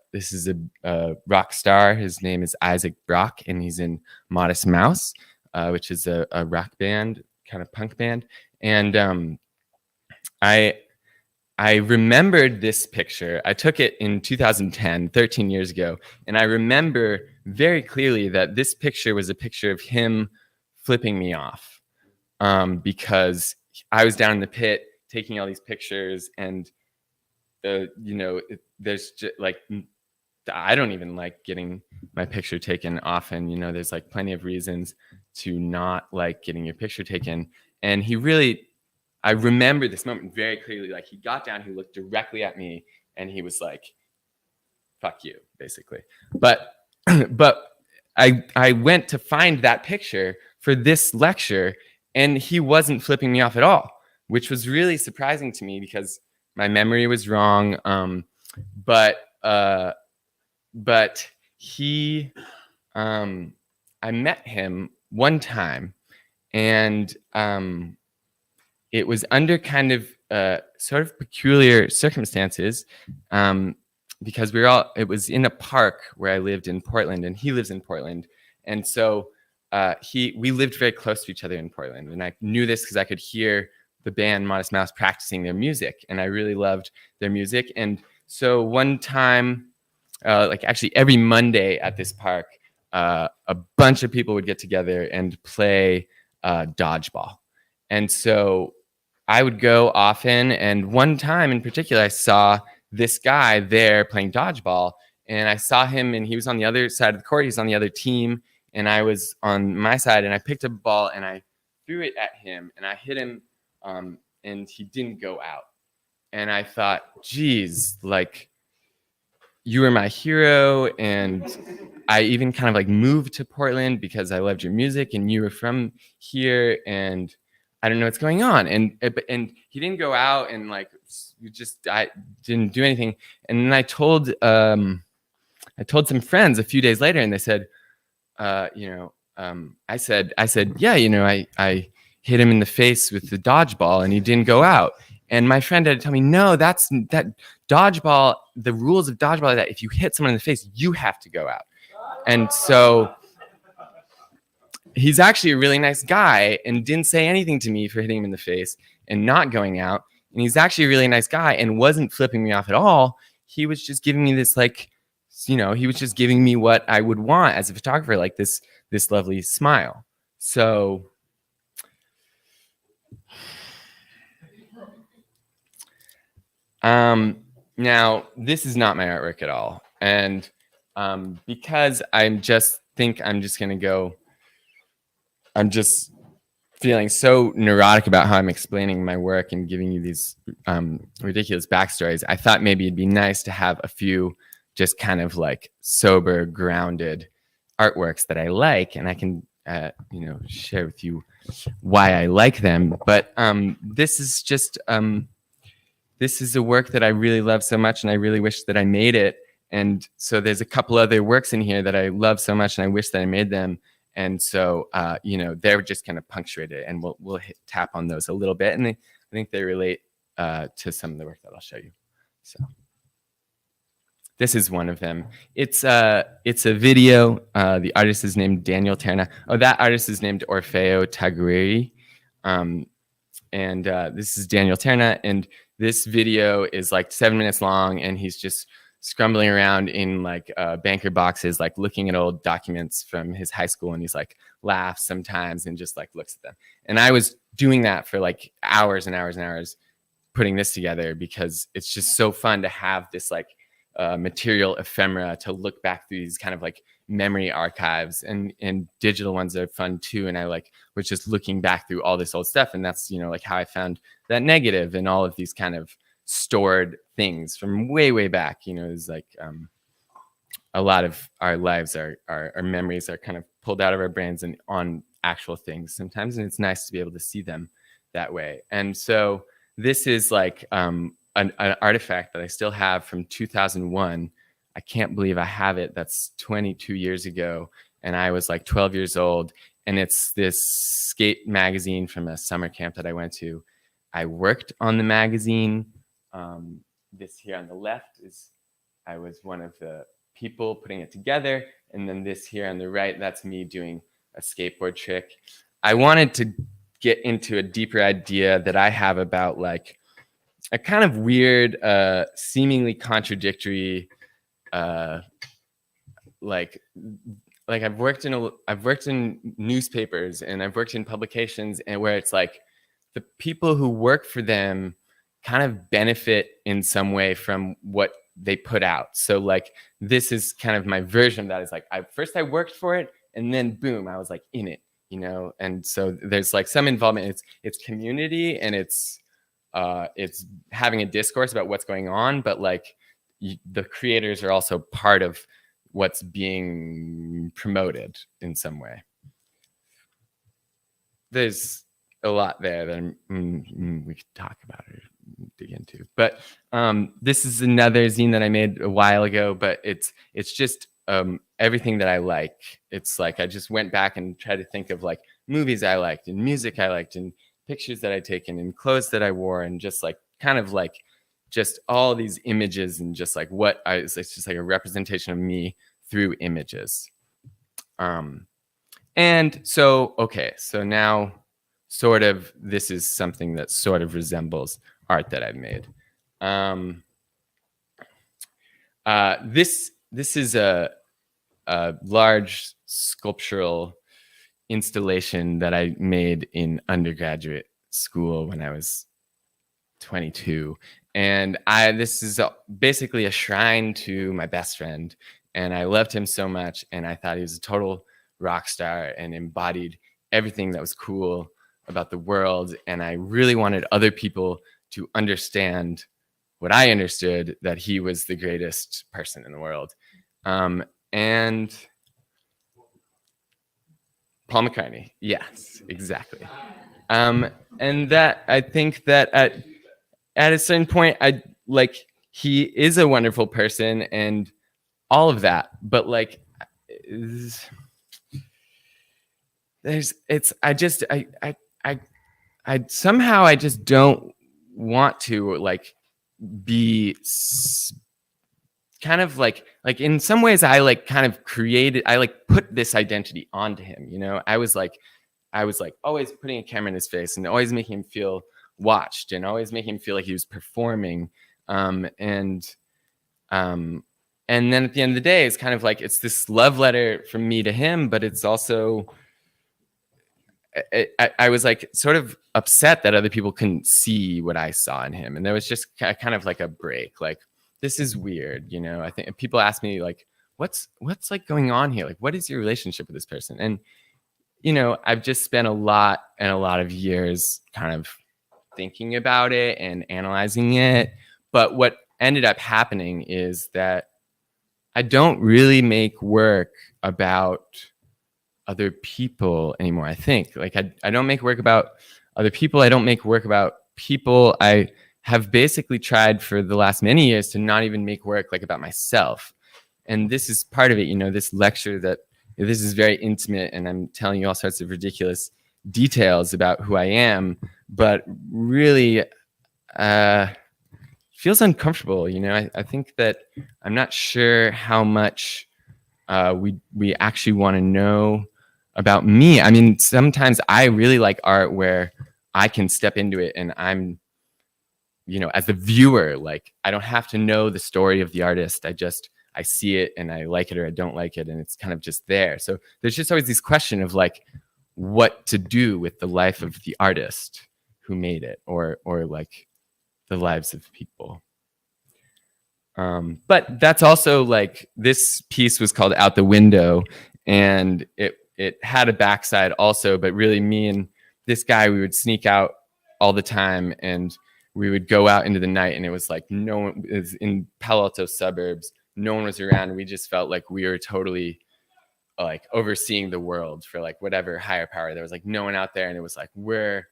rock star. His name is Isaac Brock, and he's in Modest Mouse, which is a rock band, kind of punk band. And I remembered this picture. I took it in 2010, 13 years ago, and I remember very clearly that this picture was a picture of him flipping me off, because I was down in the pit taking all these pictures, and there's just like, I don't even like getting my picture taken often. There's like plenty of reasons to not like getting your picture taken, and I remember this moment very clearly. Like, he got down, he looked directly at me, and he was like, "Fuck you," basically. But I went to find that picture for this lecture, and he wasn't flipping me off at all, which was really surprising to me because my memory was wrong. But he, I met him one time, and it was under kind of sort of peculiar circumstances, because it was in a park where I lived in Portland, and he lives in Portland. And so we lived very close to each other in Portland. And I knew this because I could hear the band Modest Mouse practicing their music, and I really loved their music. And so one time, like actually every Monday at this park, a bunch of people would get together and play dodgeball. And so I would go often, and one time in particular, I saw this guy there playing dodgeball, and I saw him, and he was on the other side of the court. He was on the other team, and I was on my side, and I picked up a ball, and I threw it at him, and I hit him, and he didn't go out. And I thought, geez, like, you were my hero, and I even kind of like moved to Portland because I loved your music, and you were from here, and I don't know what's going on. And he didn't go out, and like, I didn't do anything. And then I told some friends a few days later, and they said, I said, yeah, I hit him in the face with the dodgeball, and he didn't go out. And my friend had to tell me, no, that dodgeball, the rules of dodgeball are that if you hit someone in the face, you have to go out. And so he's actually a really nice guy and didn't say anything to me for hitting him in the face and not going out. And he's actually a really nice guy and wasn't flipping me off at all. He was just giving me this, like, he was just giving me what I would want as a photographer, like this lovely smile. So now this is not my artwork at all. And because I'm just feeling so neurotic about how I'm explaining my work and giving you these ridiculous backstories, I thought maybe it'd be nice to have a few just kind of like sober, grounded artworks that I like, and I can share with you why I like them. But this is a work that I really love so much, and I really wish that I made it. And so there's a couple other works in here that I love so much, and I wish that I made them. And so, they're just kind of punctuated, and we'll tap on those a little bit. And I think they relate to some of the work that I'll show you. So this is one of them. It's a video. The artist is named Daniel Terna. Oh, that artist is named Orfeo Tagueri. And this is Daniel Terna. And this video is like 7 minutes long, and he's just scrambling around in like banker boxes, like looking at old documents from his high school, and he's like laughs sometimes and just like looks at them. And I was doing that for like hours and hours and hours, putting this together, because it's just so fun to have this like material ephemera to look back through these kind of like memory archives, and digital ones are fun too. And I like was just looking back through all this old stuff, and that's like how I found that negative and all of these kind of stored things from way back. It's like a lot of our lives, our memories are kind of pulled out of our brains and on actual things sometimes, and it's nice to be able to see them that way. And so this is like an artifact that I still have from 2001. I can't believe I have it. That's 22 years ago, and I was like 12 years old, and it's this skate magazine from a summer camp that I went to. I worked on the magazine. This here on the left is, I was one of the people putting it together. And then this here on the right, that's me doing a skateboard trick. I wanted to get into a deeper idea that I have about like a kind of weird, seemingly contradictory, like I've worked in newspapers and I've worked in publications, and where it's like the people who work for them kind of benefit in some way from what they put out. So like this is kind of my version of that. Is like first I worked for it, and then boom, I was like in it, you know. And so there's like some involvement. It's community, and it's having a discourse about what's going on, but like the creators are also part of what's being promoted in some way. There's a lot there that we could talk about or dig into, but this is another zine that I made a while ago, but it's just everything that I like. It's like I just went back and tried to think of like movies I liked and music I liked and pictures that I'd taken and clothes that I wore, and just like kind of like just all these images, and just like it's just like a representation of me through images. And so, okay, so now sort of this is something that sort of resembles art that I've made. This is a large sculptural installation that I made in undergraduate school when I was 22. And this is basically a shrine to my best friend. And I loved him so much. And I thought he was a total rock star and embodied everything that was cool about the world. And I really wanted other people to understand what I understood, that he was the greatest person in the world. And Paul McCartney. Yes, exactly. And that I think that at a certain point, he is a wonderful person and all of that, but like I somehow I just don't want to like be kind of like in some ways I like kind of created, I like put this identity onto him, you know. I was like always putting a camera in his face and always making him feel watched and always making him feel like he was performing. And then at the end of the day, it's kind of like it's this love letter from me to him, but it's also I was like sort of upset that other people couldn't see what I saw in him, and there was just kind of like a break. Like, this is weird, you know. I think people ask me like, what's like going on here? Like, what is your relationship with this person? And you know, I've just spent a lot of years kind of thinking about it and analyzing it. But what ended up happening is that I don't really make work about other people anymore. I think like I don't make work about other people. I don't make work about people. I have basically tried for the last many years to not even make work like about myself. And this is part of it, you know, this lecture that this is very intimate and I'm telling you all sorts of ridiculous details about who I am, but really feels uncomfortable. You know, I think that I'm not sure how much we actually want to know about me. I mean, sometimes I really like art where I can step into it and I'm, you know, as a viewer, like I don't have to know the story of the artist. I see it and I like it or I don't like it, and it's kind of just there. So there's just always this question of like what to do with the life of the artist who made it, or like the lives of people. But that's also like, this piece was called Out the Window, and it had a backside also, but really me and this guy, we would sneak out all the time and we would go out into the night, and it was like no one is in Palo Alto suburbs. No one was around. We just felt like we were totally like overseeing the world for like whatever higher power. There was like no one out there, and it was like we're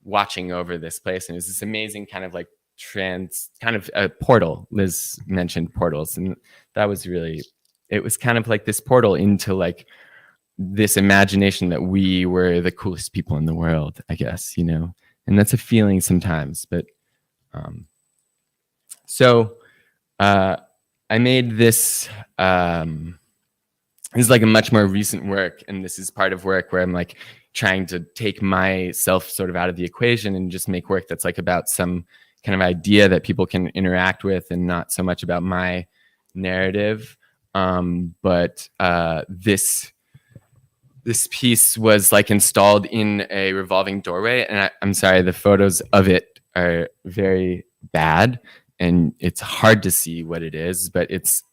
watching over this place, and it was this amazing kind of like kind of a portal. Liz mentioned portals, and that was really, it was kind of like this portal into like this imagination that we were the coolest people in the world, I guess, you know, and that's a feeling sometimes. But so I made this. This is like a much more recent work, and this is part of work where I'm like trying to take myself sort of out of the equation and just make work that's like about some kind of idea that people can interact with, and not so much about my narrative. But this piece was like installed in a revolving doorway, and I'm sorry, the photos of it are very bad, and it's hard to see what it is, but it's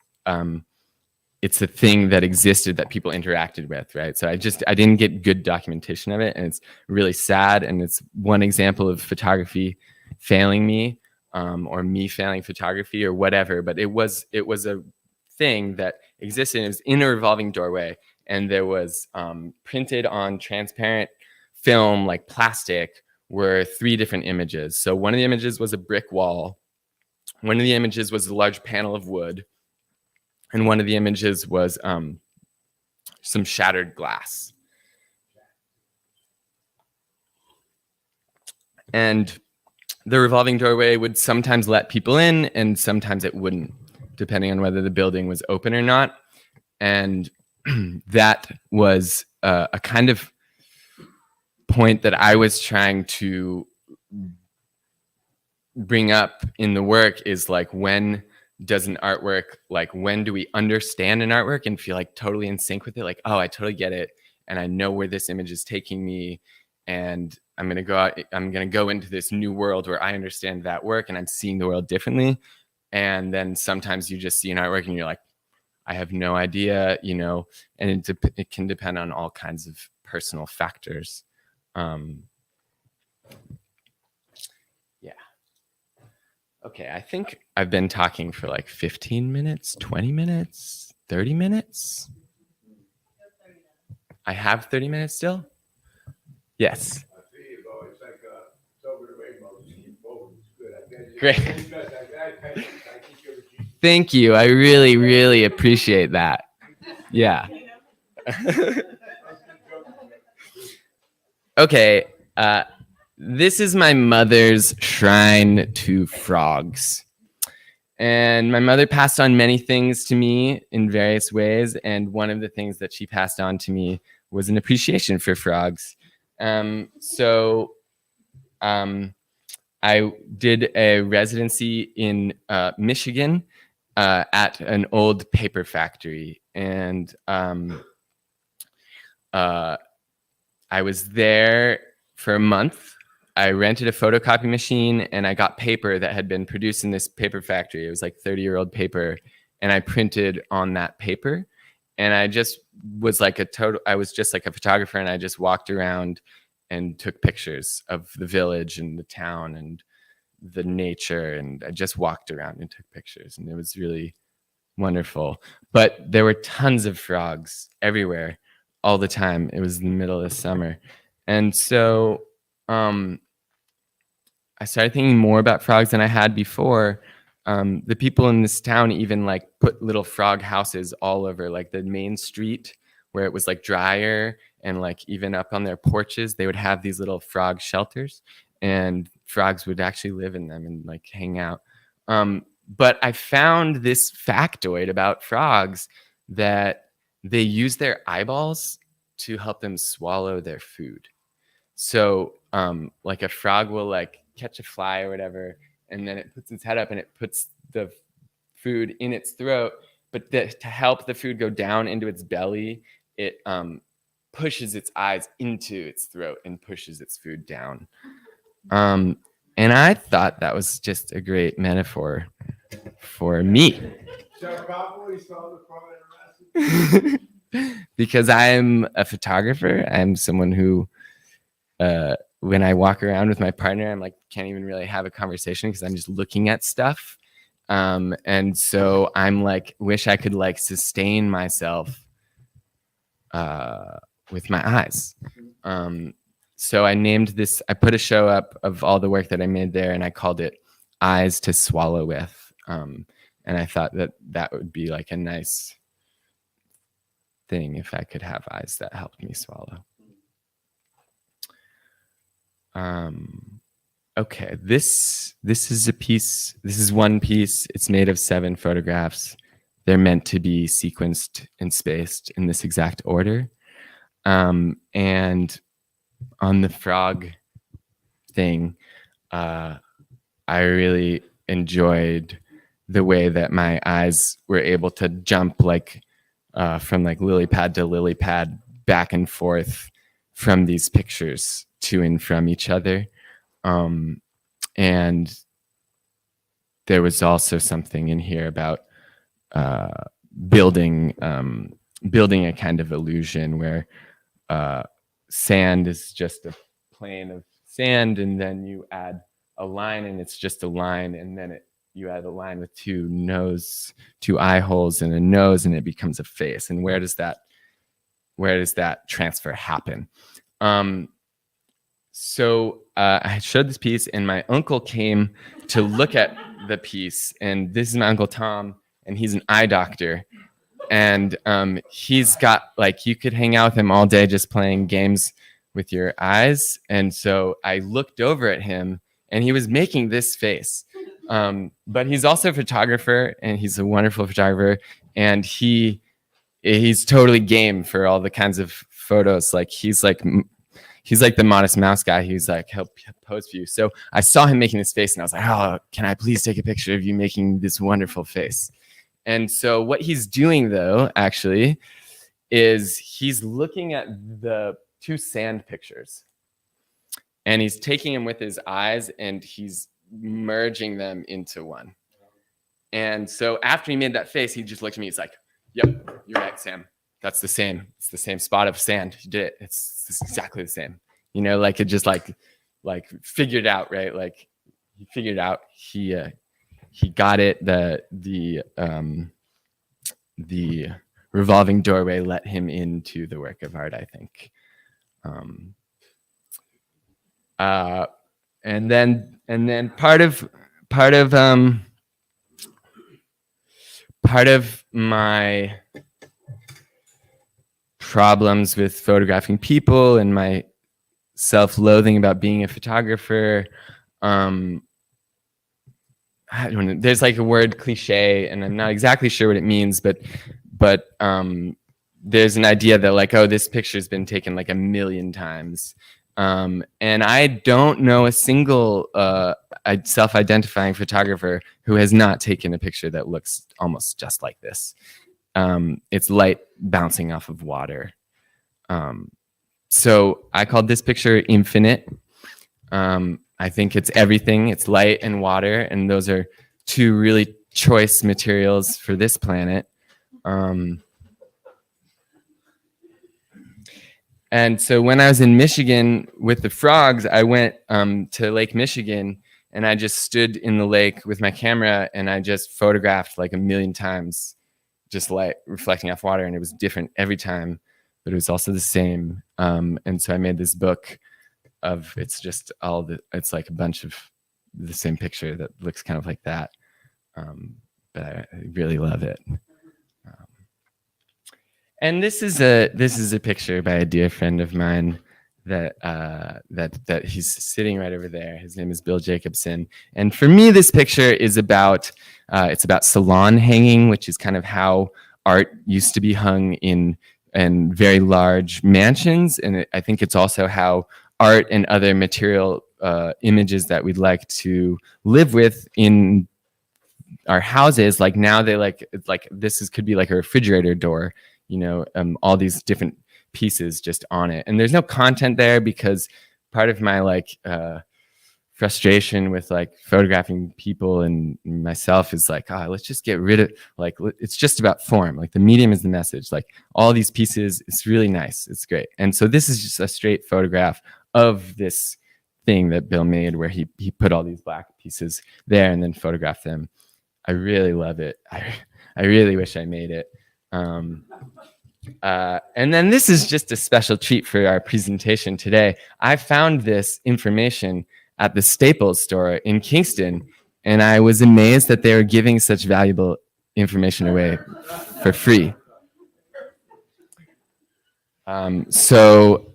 a thing that existed that people interacted with, right? So I didn't get good documentation of it, and it's really sad, and it's one example of photography failing me, or me failing photography or whatever. But it was a thing that existed, and it was in a revolving doorway, and there was printed on transparent film, like plastic, were 3 different images. So one of the images was a brick wall, one of the images was a large panel of wood, and one of the images was some shattered glass. And the revolving doorway would sometimes let people in, and sometimes it wouldn't, depending on whether the building was open or not. And that was a kind of point that I was trying to bring up in the work, is like, when does an artwork, like, when do we understand an artwork and feel like totally in sync with it? Like, oh, I totally get it, and I know where this image is taking me, and I'm gonna go into this new world where I understand that work, and I'm seeing the world differently. And then sometimes you just see an artwork and you're like, I have no idea, you know, and it can depend on all kinds of personal factors. Yeah. Okay, I think I've been talking for like 15 minutes, 20 minutes, 30 minutes. I have 30 minutes still? Yes. I see you, though. It's like it's over the rainbow. Keep forward. It's good. I guess Great. I think you're a genius. Thank you. I really, really appreciate that. Yeah. Okay. This is my mother's shrine to frogs. And my mother passed on many things to me in various ways. And one of the things that she passed on to me was an appreciation for frogs. I did a residency in Michigan at an old paper factory. And I was there for a month. I rented a photocopy machine, and I got paper that had been produced in this paper factory. It was like 30-year-old paper, and I printed on that paper. And I just was like I was just like a photographer, and I just walked around and took pictures of the village and the town and the nature. And I just walked around and took pictures, and it was really wonderful. But there were tons of frogs everywhere all the time. It was the middle of the summer. And so I started thinking more about frogs than I had before. The people in this town even like put little frog houses all over like the main street where it was like drier, and like even up on their porches, they would have these little frog shelters, and frogs would actually live in them and like hang out. But I found this factoid about frogs, that they use their eyeballs to help them swallow their food. So like a frog will like catch a fly or whatever, and then it puts its head up and it puts the food in its throat. But to help the food go down into its belly, it pushes its eyes into its throat and pushes its food down. And I thought that was just a great metaphor for me. Because I'm a photographer. I'm someone who, when I walk around with my partner, I'm like, can't even really have a conversation because I'm just looking at stuff. And so I'm like, wish I could like sustain myself with my eyes. So I named this, I put a show up of all the work that I made there, and I called it Eyes to Swallow With. And I thought that that would be like a nice thing if I could have eyes that helped me swallow. Okay, this is a piece. This is one piece. It's made of 7 photographs. They're meant to be sequenced and spaced in this exact order. And on the frog thing, I really enjoyed the way that my eyes were able to jump like from like lily pad to lily pad, back and forth from these pictures to and from each other. And there was also something in here about building a kind of illusion where sand is just a plane of sand, and then you add a line and it's just a line, and then you add a line with 2 eye holes and a nose, and it becomes a face. And where does that transfer happen? So I showed this piece, and my uncle came to look at the piece, and this is my Uncle Tom, and he's an eye doctor. And he's got, like, you could hang out with him all day just playing games with your eyes. And so I looked over at him, and he was making this face. But he's also a photographer, and he's a wonderful photographer. And he's totally game for all the kinds of photos. Like, he's like the Modest Mouse guy. He's like, he'll pose for you. So I saw him making this face, and I was like, oh, can I please take a picture of you making this wonderful face? And so what he's doing, though, actually, is he's looking at the 2 sand pictures, and he's taking them with his eyes, and he's merging them into one. And so after he made that face, he just looked at me. He's like, yep, you're right, Sam. That's the same. It's the same spot of sand. You did it. It's exactly the same. You know, like it just like figured out, right? Like he figured out. He got it. The revolving doorway let him into the work of art, I think. And then part of my problems with photographing people and my self-loathing about being a photographer, I don't know, there's like a word cliche, and I'm not exactly sure what it means, but there's an idea that like, oh, this picture's been taken like 1 million times. And I don't know a single self-identifying photographer who has not taken a picture that looks almost just like this. It's light bouncing off of water. So I called this picture Infinite. I think it's everything. It's light and water, and those are 2 really choice materials for this planet. And so when I was in Michigan with the frogs, I went to Lake Michigan, and I just stood in the lake with my camera, and I just photographed like 1 million times, just light reflecting off water, and it was different every time, but it was also the same. And so I made this book of, it's like a bunch of the same picture that looks kind of like that. But I really love it. And this is a picture by a dear friend of mine that he's sitting right over there. His name is Bill Jacobson. And for me, this picture is about salon hanging, which is kind of how art used to be hung in very large mansions. And I think it's also how art and other material images that we'd like to live with in our houses, like now they could be like a refrigerator door, you know, all these different pieces just on it. And there's no content there because part of my frustration with like photographing people and myself is like, let's just get rid of, like, it's just about form. Like the medium is the message. Like all these pieces, it's really nice. It's great. And so this is just a straight photograph of this thing that Bill made where he put all these black pieces there and then photographed them. I really love it. I really wish I made it. And then this is just a special treat for our presentation today. I found this information at the Staples store in Kingston, and I was amazed that they were giving such valuable information away for free. So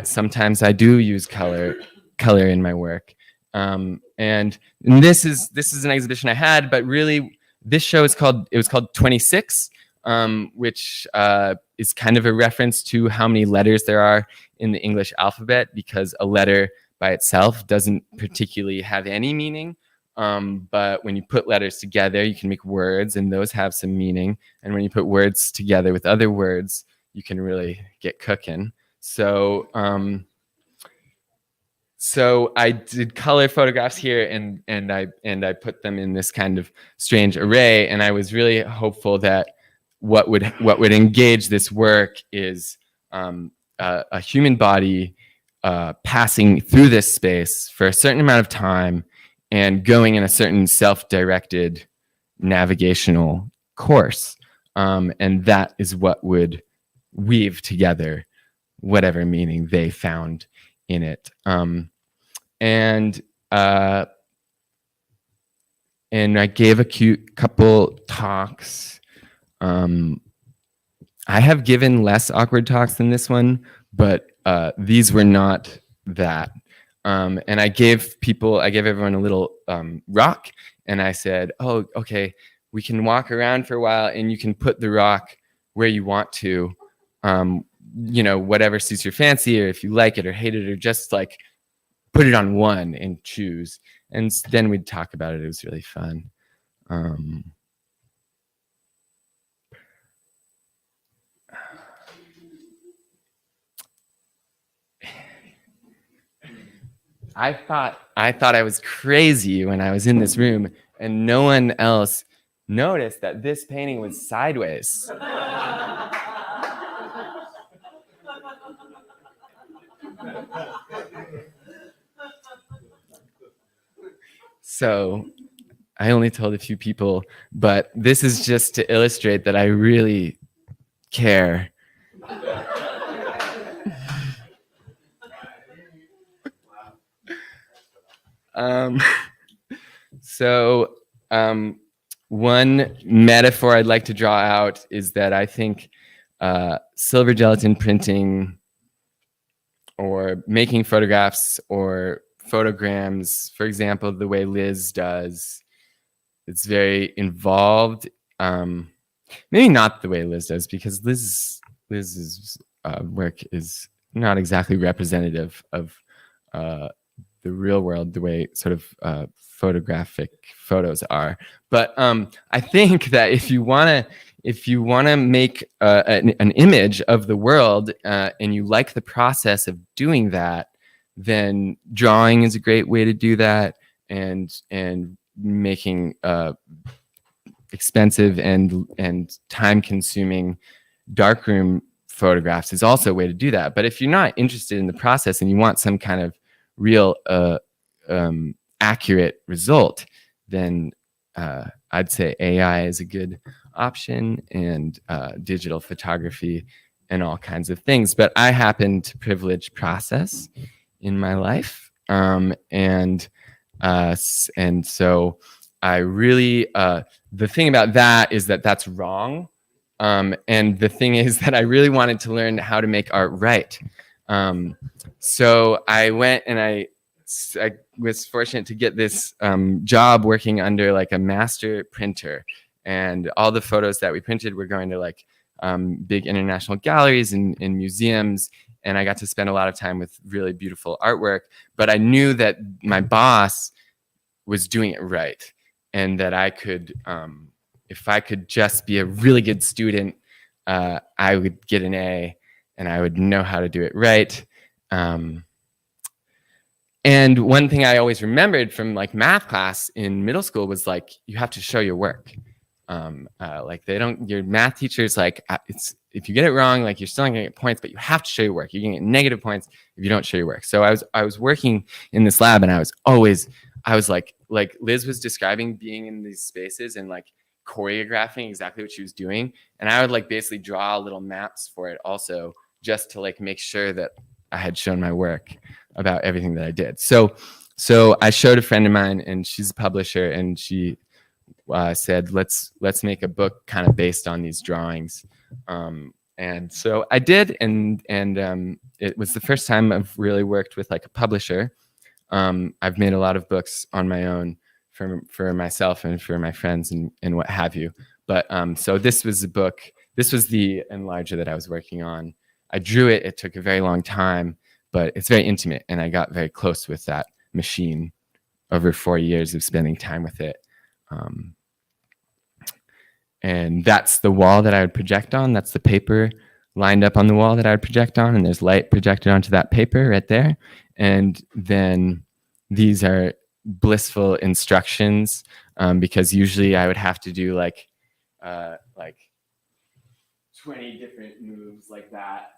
sometimes I do use color in my work. And this is an exhibition I had, but really this show is called 26, which is kind of a reference to how many letters there are in the English alphabet, because a letter by itself doesn't particularly have any meaning. But when you put letters together, you can make words, and those have some meaning. And when you put words together with other words, you can really get cooking. So so I did color photographs here, and I put them in this kind of strange array. And I was really hopeful that what would engage this work is a human body passing through this space for a certain amount of time and going in a certain self-directed navigational course. And that is what would weave together whatever meaning they found in it. And I gave a cute couple talks. I have given less awkward talks than this one, but these were not that. And I gave everyone a little rock, and I said, oh, okay, we can walk around for a while, and you can put the rock where you want to, whatever suits your fancy, or if you like it or hate it, or just like put it on one and choose. And then we'd talk about it. It was really fun. I thought I was crazy when I was in this room, and no one else noticed that this painting was sideways. So I only told a few people, but this is just to illustrate that I really care. One metaphor I'd like to draw out is that I think silver gelatin printing or making photographs or photograms, for example, the way Liz does, it's very involved. Maybe not the way Liz does, because Liz's work is not exactly representative of the real world, the way sort of photographic photos are. But I think that if you want to make an image of the world and you like the process of doing that, then drawing is a great way to do that, and making expensive and time-consuming darkroom photographs is also a way to do that. But if you're not interested in the process and you want some kind of real accurate result, then I'd say AI is a good option, and digital photography and all kinds of things. But I happen to privilege process in my life, and so I really the thing about that is that that's wrong, and the thing is that I really wanted to learn how to make art right. So I went and I was fortunate to get this job working under like a master printer, and all the photos that we printed were going to like big international galleries and museums. And I got to spend a lot of time with really beautiful artwork, but I knew that my boss was doing it right, and that I could, if I could just be a really good student, I would get an A, and I would know how to do it right. And one thing I always remembered from like math class in middle school was like, you have to show your work. Like your math teacher's like, if you get it wrong, like you're still not gonna get points, but you have to show your work. You're gonna get negative points if you don't show your work. So I was working in this lab, and I was like Liz was describing being in these spaces and like choreographing exactly what she was doing. And I would like basically draw little maps for it also, just to like make sure that I had shown my work about everything that I did. So I showed a friend of mine, and she's a publisher, and she said, let's make a book kind of based on these drawings. And And so I did, and it was the first time I've really worked with like a publisher. I've made a lot of books on my own for myself and for my friends and what have you. But so this was the book. This was the enlarger that I was working on. I drew it. It took a very long time, but it's very intimate, and I got very close with that machine over 4 years of spending time with it. And that's the wall that I would project on. That's the paper lined up on the wall that I would project on, and there's light projected onto that paper right there. And then these are blissful instructions, because usually I would have to do like 20 different moves like that,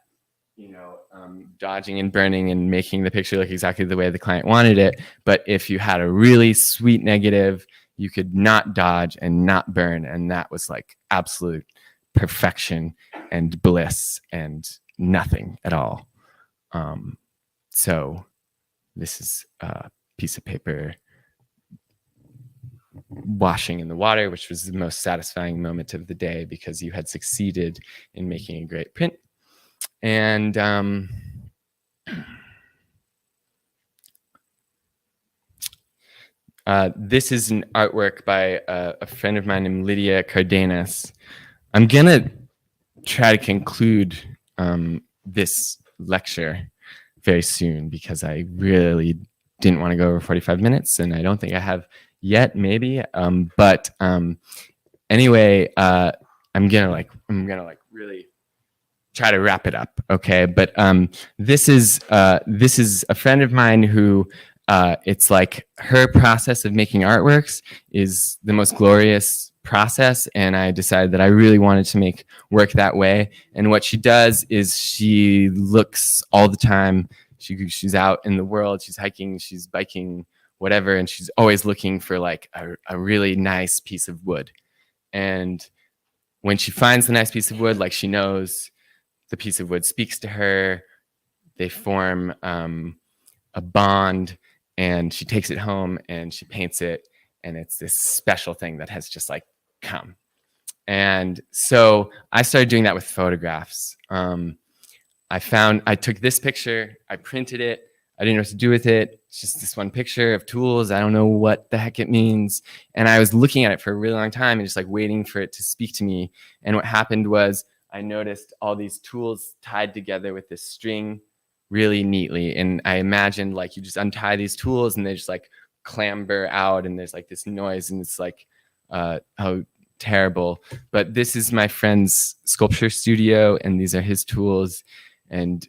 dodging and burning and making the picture look exactly the way the client wanted it. But if you had a really sweet negative, you could not dodge and not burn, and that was like absolute perfection and bliss and nothing at all. So this is a piece of paper washing in the water, which was the most satisfying moment of the day because you had succeeded in making a great print. And this is an artwork by a friend of mine named Lydia Cardenas. I'm gonna try to conclude this lecture very soon because I really didn't want to go over 45 minutes, and I don't think I have yet, maybe. But anyway, I'm gonna really try to wrap it up, okay? But this is a friend of mine who it's like her process of making artworks is the most glorious process, and I decided that I really wanted to make work that way. And what she does is she looks all the time. She's out in the world, she's hiking, she's biking, whatever, and she's always looking for like a really nice piece of wood. And when she finds the nice piece of wood, like she knows the piece of wood speaks to her, they form a bond, and she takes it home and she paints it, and it's this special thing that has just like come. And so I started doing that with photographs. I took this picture, I printed it, I didn't know what to do with it. It's just this one picture of tools. I don't know what the heck it means. And I was looking at it for a really long time and just like waiting for it to speak to me. And what happened was I noticed all these tools tied together with this string really neatly. And I imagined like you just untie these tools and they just like clamber out, and there's like this noise, and it's like, how terrible. But this is my friend's sculpture studio, and these are his tools. And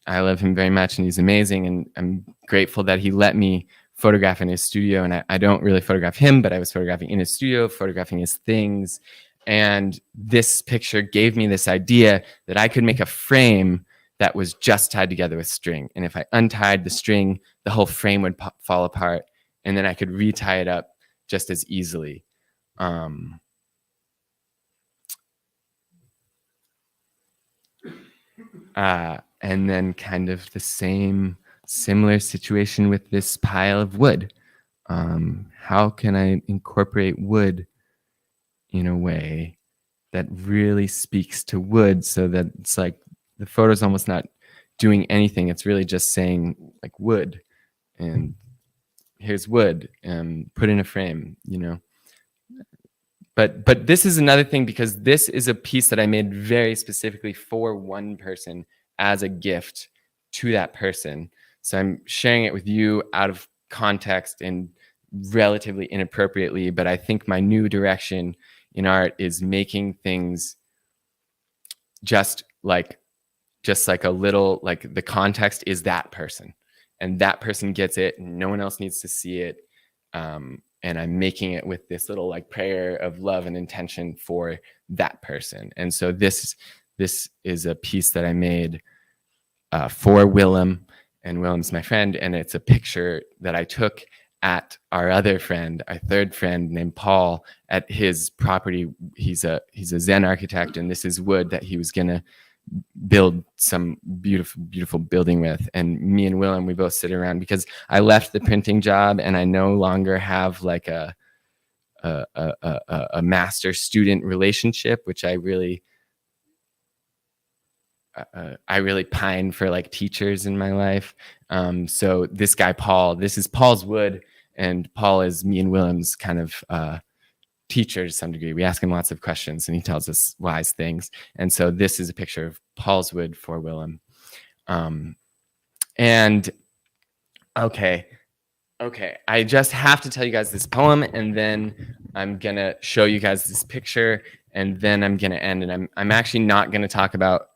I love him very much, and he's amazing. And I'm grateful that he let me photograph in his studio. And I don't really photograph him, but I was photographing in his studio, photographing his things. And this picture gave me this idea that I could make a frame that was just tied together with string. And if I untied the string, the whole frame would fall apart, and then I could retie it up just as easily. And then kind of the similar situation with this pile of wood. How can I incorporate wood in a way that really speaks to wood, so that it's like the photo's almost not doing anything. It's really just saying like wood, and here's wood, and put in a frame, But this is another thing, because this is a piece that I made very specifically for one person as a gift to that person. So I'm sharing it with you out of context and relatively inappropriately, but I think my new direction in art is making things just like a little, like the context is that person, and that person gets it, and no one else needs to see it. And I'm making it with this little like prayer of love and intention for that person. And so this is a piece that I made for Willem, and Willem's my friend, and it's a picture that I took at our other friend, our third friend named Paul, at his property. He's a Zen architect, and this is wood that he was gonna build some beautiful building with. And me and Willem, we both sit around because I left the printing job, and I no longer have like a master student relationship, which I really I really pine for like teachers in my life. So this guy, Paul, this is Paul's wood, and Paul is me and Willem's kind of teacher to some degree. We ask him lots of questions and he tells us wise things. And so this is a picture of Paul's wood for Willem. And okay, I just have to tell you guys this poem, and then I'm gonna show you guys this picture, and then I'm gonna end. And I'm actually not gonna talk about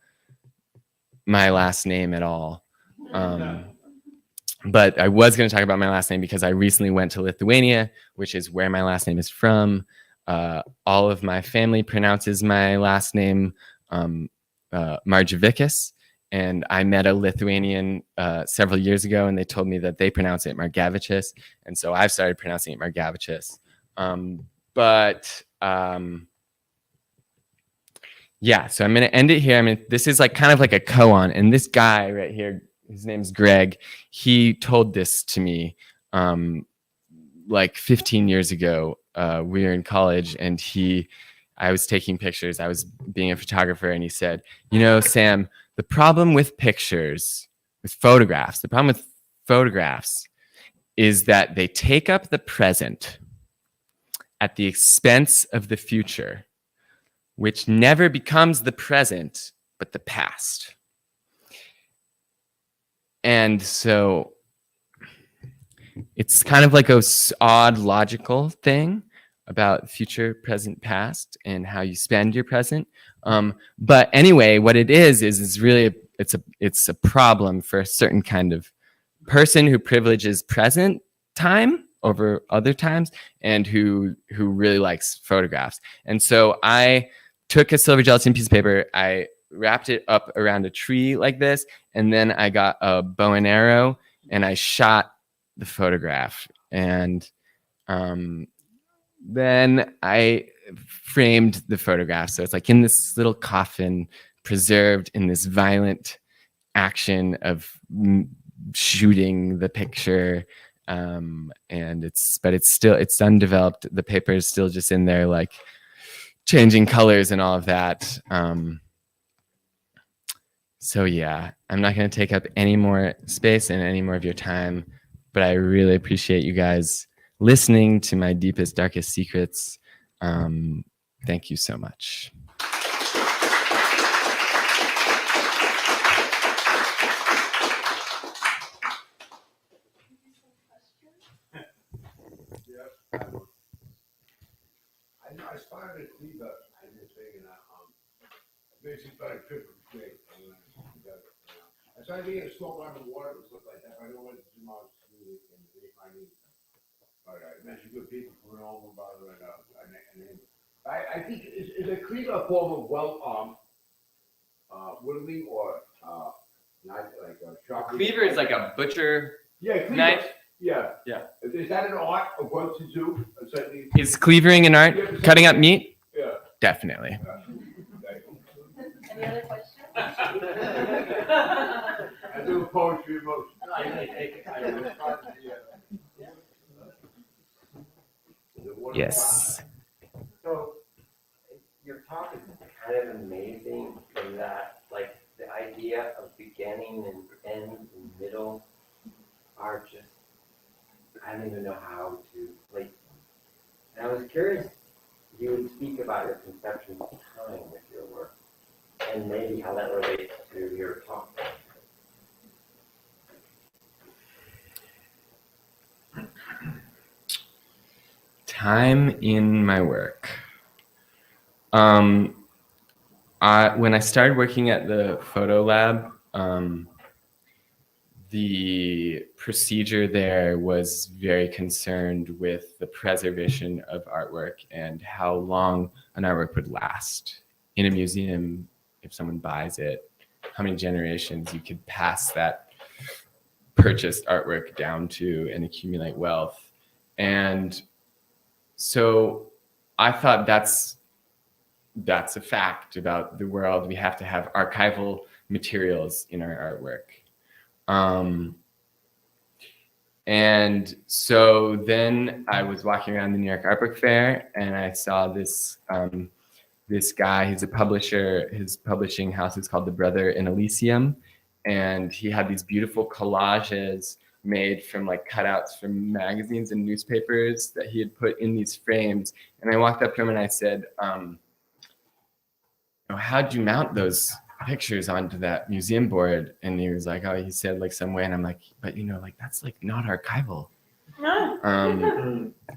my last name at all. But I was gonna talk about my last name because I recently went to Lithuania, which is where my last name is from. All of my family pronounces my last name Margevicius. And I met a Lithuanian several years ago, and they told me that they pronounce it Margevicius. And so I've started pronouncing it Margevicius. Yeah, so I'm going to end it here. I mean, this is like kind of like a koan. And this guy right here, his name's Greg. He told this to me like 15 years ago. We were in college, and I was taking pictures. I was being a photographer, and he said, you know, Sam, the problem with pictures, with photographs, the problem with photographs is that they take up the present at the expense of the future, which never becomes the present, but the past. And so it's kind of like a odd logical thing about future, present, past, and how you spend your present. But anyway, what it is really it's a problem for a certain kind of person who privileges present time over other times, and who really likes photographs. And so I took a silver gelatin piece of paper, I wrapped it up around a tree like this, and then I got a bow and arrow and I shot the photograph. And then I framed the photograph. So it's like in this little coffin, preserved in this violent action of shooting the picture. And it's undeveloped. The paper is still just in there, like changing colors and all of that. So yeah, I'm not going to take up any more space and any more of your time, but I really appreciate you guys listening to my deepest, darkest secrets. Thank you so much. I started at Riga, I just thinking that, basically started tripping straight. I started being a salt around the water and stuff like that, but I don't want to do my music and make my music. But I met some good people from Arnold, I think, is a cleaver a form of whittling or, not like a sharp? Cleaver is like a butcher Yeah, cleaver. knife. Yeah. Yeah. Is that an art of what to do? Certainly. Is cleavering an art? Cutting up meat? Yeah. Definitely. Any other questions? I do poetry emotion. Yes. So your talk is kind of amazing in that, like, the idea of beginning and end and middle are just, I don't even know how to, like, and I was curious, you would speak about your conception of time with your work and maybe how that relates to your talk. Time in my work. When I started working at the photo lab, the procedure there was very concerned with the preservation of artwork and how long an artwork would last in a museum. If someone buys it, how many generations you could pass that purchased artwork down to and accumulate wealth. And so I thought that's a fact about the world. We have to have archival materials in our artwork. And so then I was walking around the New York Art Book Fair, and I saw this this guy. He's a publisher. His publishing house is called The Brother in Elysium, and he had these beautiful collages made from like cutouts from magazines and newspapers that he had put in these frames. And I walked up to him and I said, how'd you mount those pictures onto that museum board? And he was like, he said like some way. And I'm like, but like that's like not archival.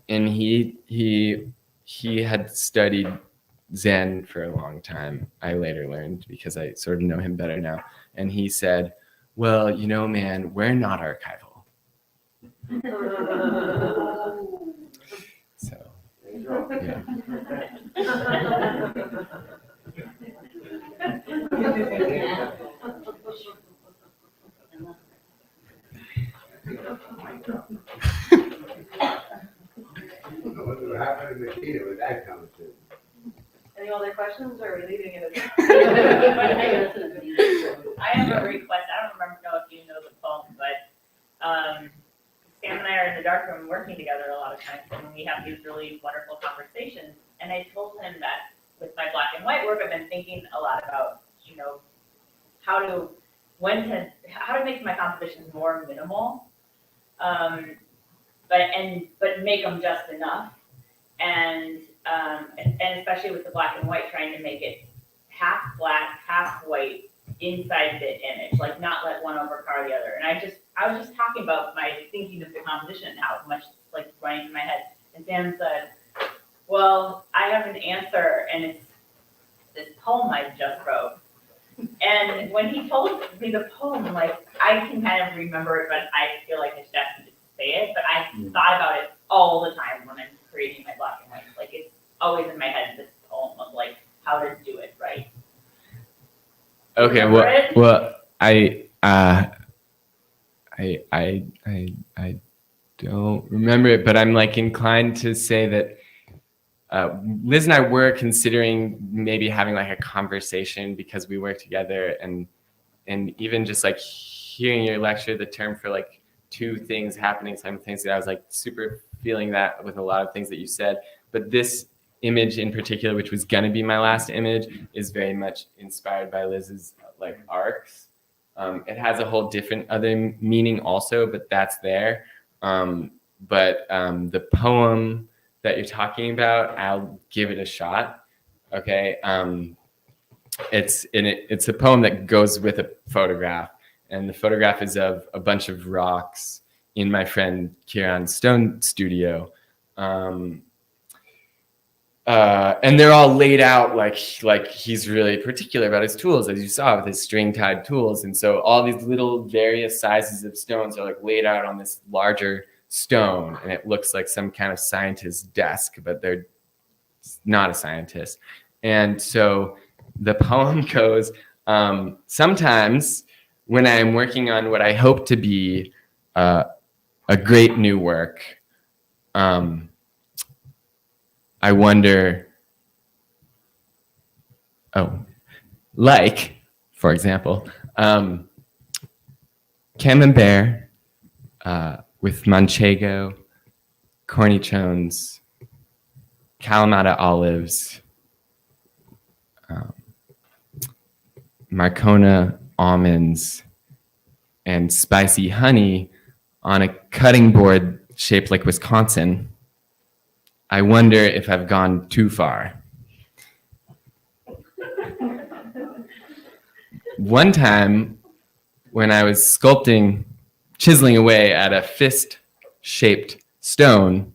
And he had studied Zen for a long time. I later learned because I sort of know him better now. And he said, well, man, we're not archival. So, yeah. I wonder what happened to Makita with that conversation. Any other questions, or are we leaving it? I have a request. I don't know if you know the poem, but Sam and I are in the darkroom working together a lot of times, and we have these really wonderful conversations. And I told him that with my black and white work, I've been thinking a lot about, how to make my compositions more minimal, but make them just enough, and especially with the black and white, trying to make it half black, half white inside the image, like not let one overpower the other. And I was just talking about my thinking of the composition and how much like running through my head. And Sam said, well, I have an answer, and it's this poem I just wrote. And when he told me the poem, like I can kind of remember it, but I feel like I should ask him to say it. But I thought about it all the time when I'm creating my black and white. Like it's always in my head, this poem of like how to do it right. Okay, well, I don't remember it, but I'm like inclined to say that Liz and I were considering maybe having like a conversation because we work together, and even just like hearing your lecture, the term for like two things happening simultaneously, I was like super feeling that with a lot of things that you said. But this image in particular, which was gonna be my last image, is very much inspired by Liz's like arcs. It has a whole different other meaning also, but that's there. But the poem that you're talking about, I'll give it a shot. Okay, it's a poem that goes with a photograph, and the photograph is of a bunch of rocks in my friend Kieran's stone studio. And they're all laid out like he's really particular about his tools, as you saw with his string tied tools. And so all these little various sizes of stones are like laid out on this larger stone, and it looks like some kind of scientist's desk, but they're not a scientist. And so the poem goes, sometimes when I'm working on what I hope to be a great new work, I wonder, like, for example, Camembert with Manchego, cornichones, Kalamata olives, Marcona almonds, and spicy honey on a cutting board shaped like Wisconsin. I wonder if I've gone too far. One time when I was chiseling away at a fist-shaped stone,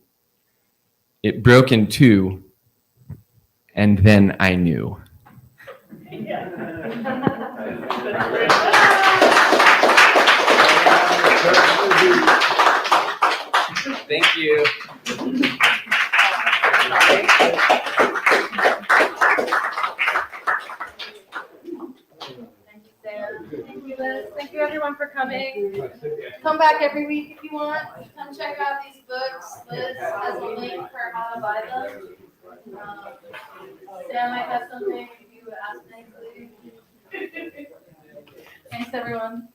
it broke in two, and then I knew. Thank you. Thank you, Liz. Thank you, everyone, for coming. Come back every week if you want. Come check out these books. Liz has a link for how to buy them. Sam might have something if you ask nicely. Thanks, everyone.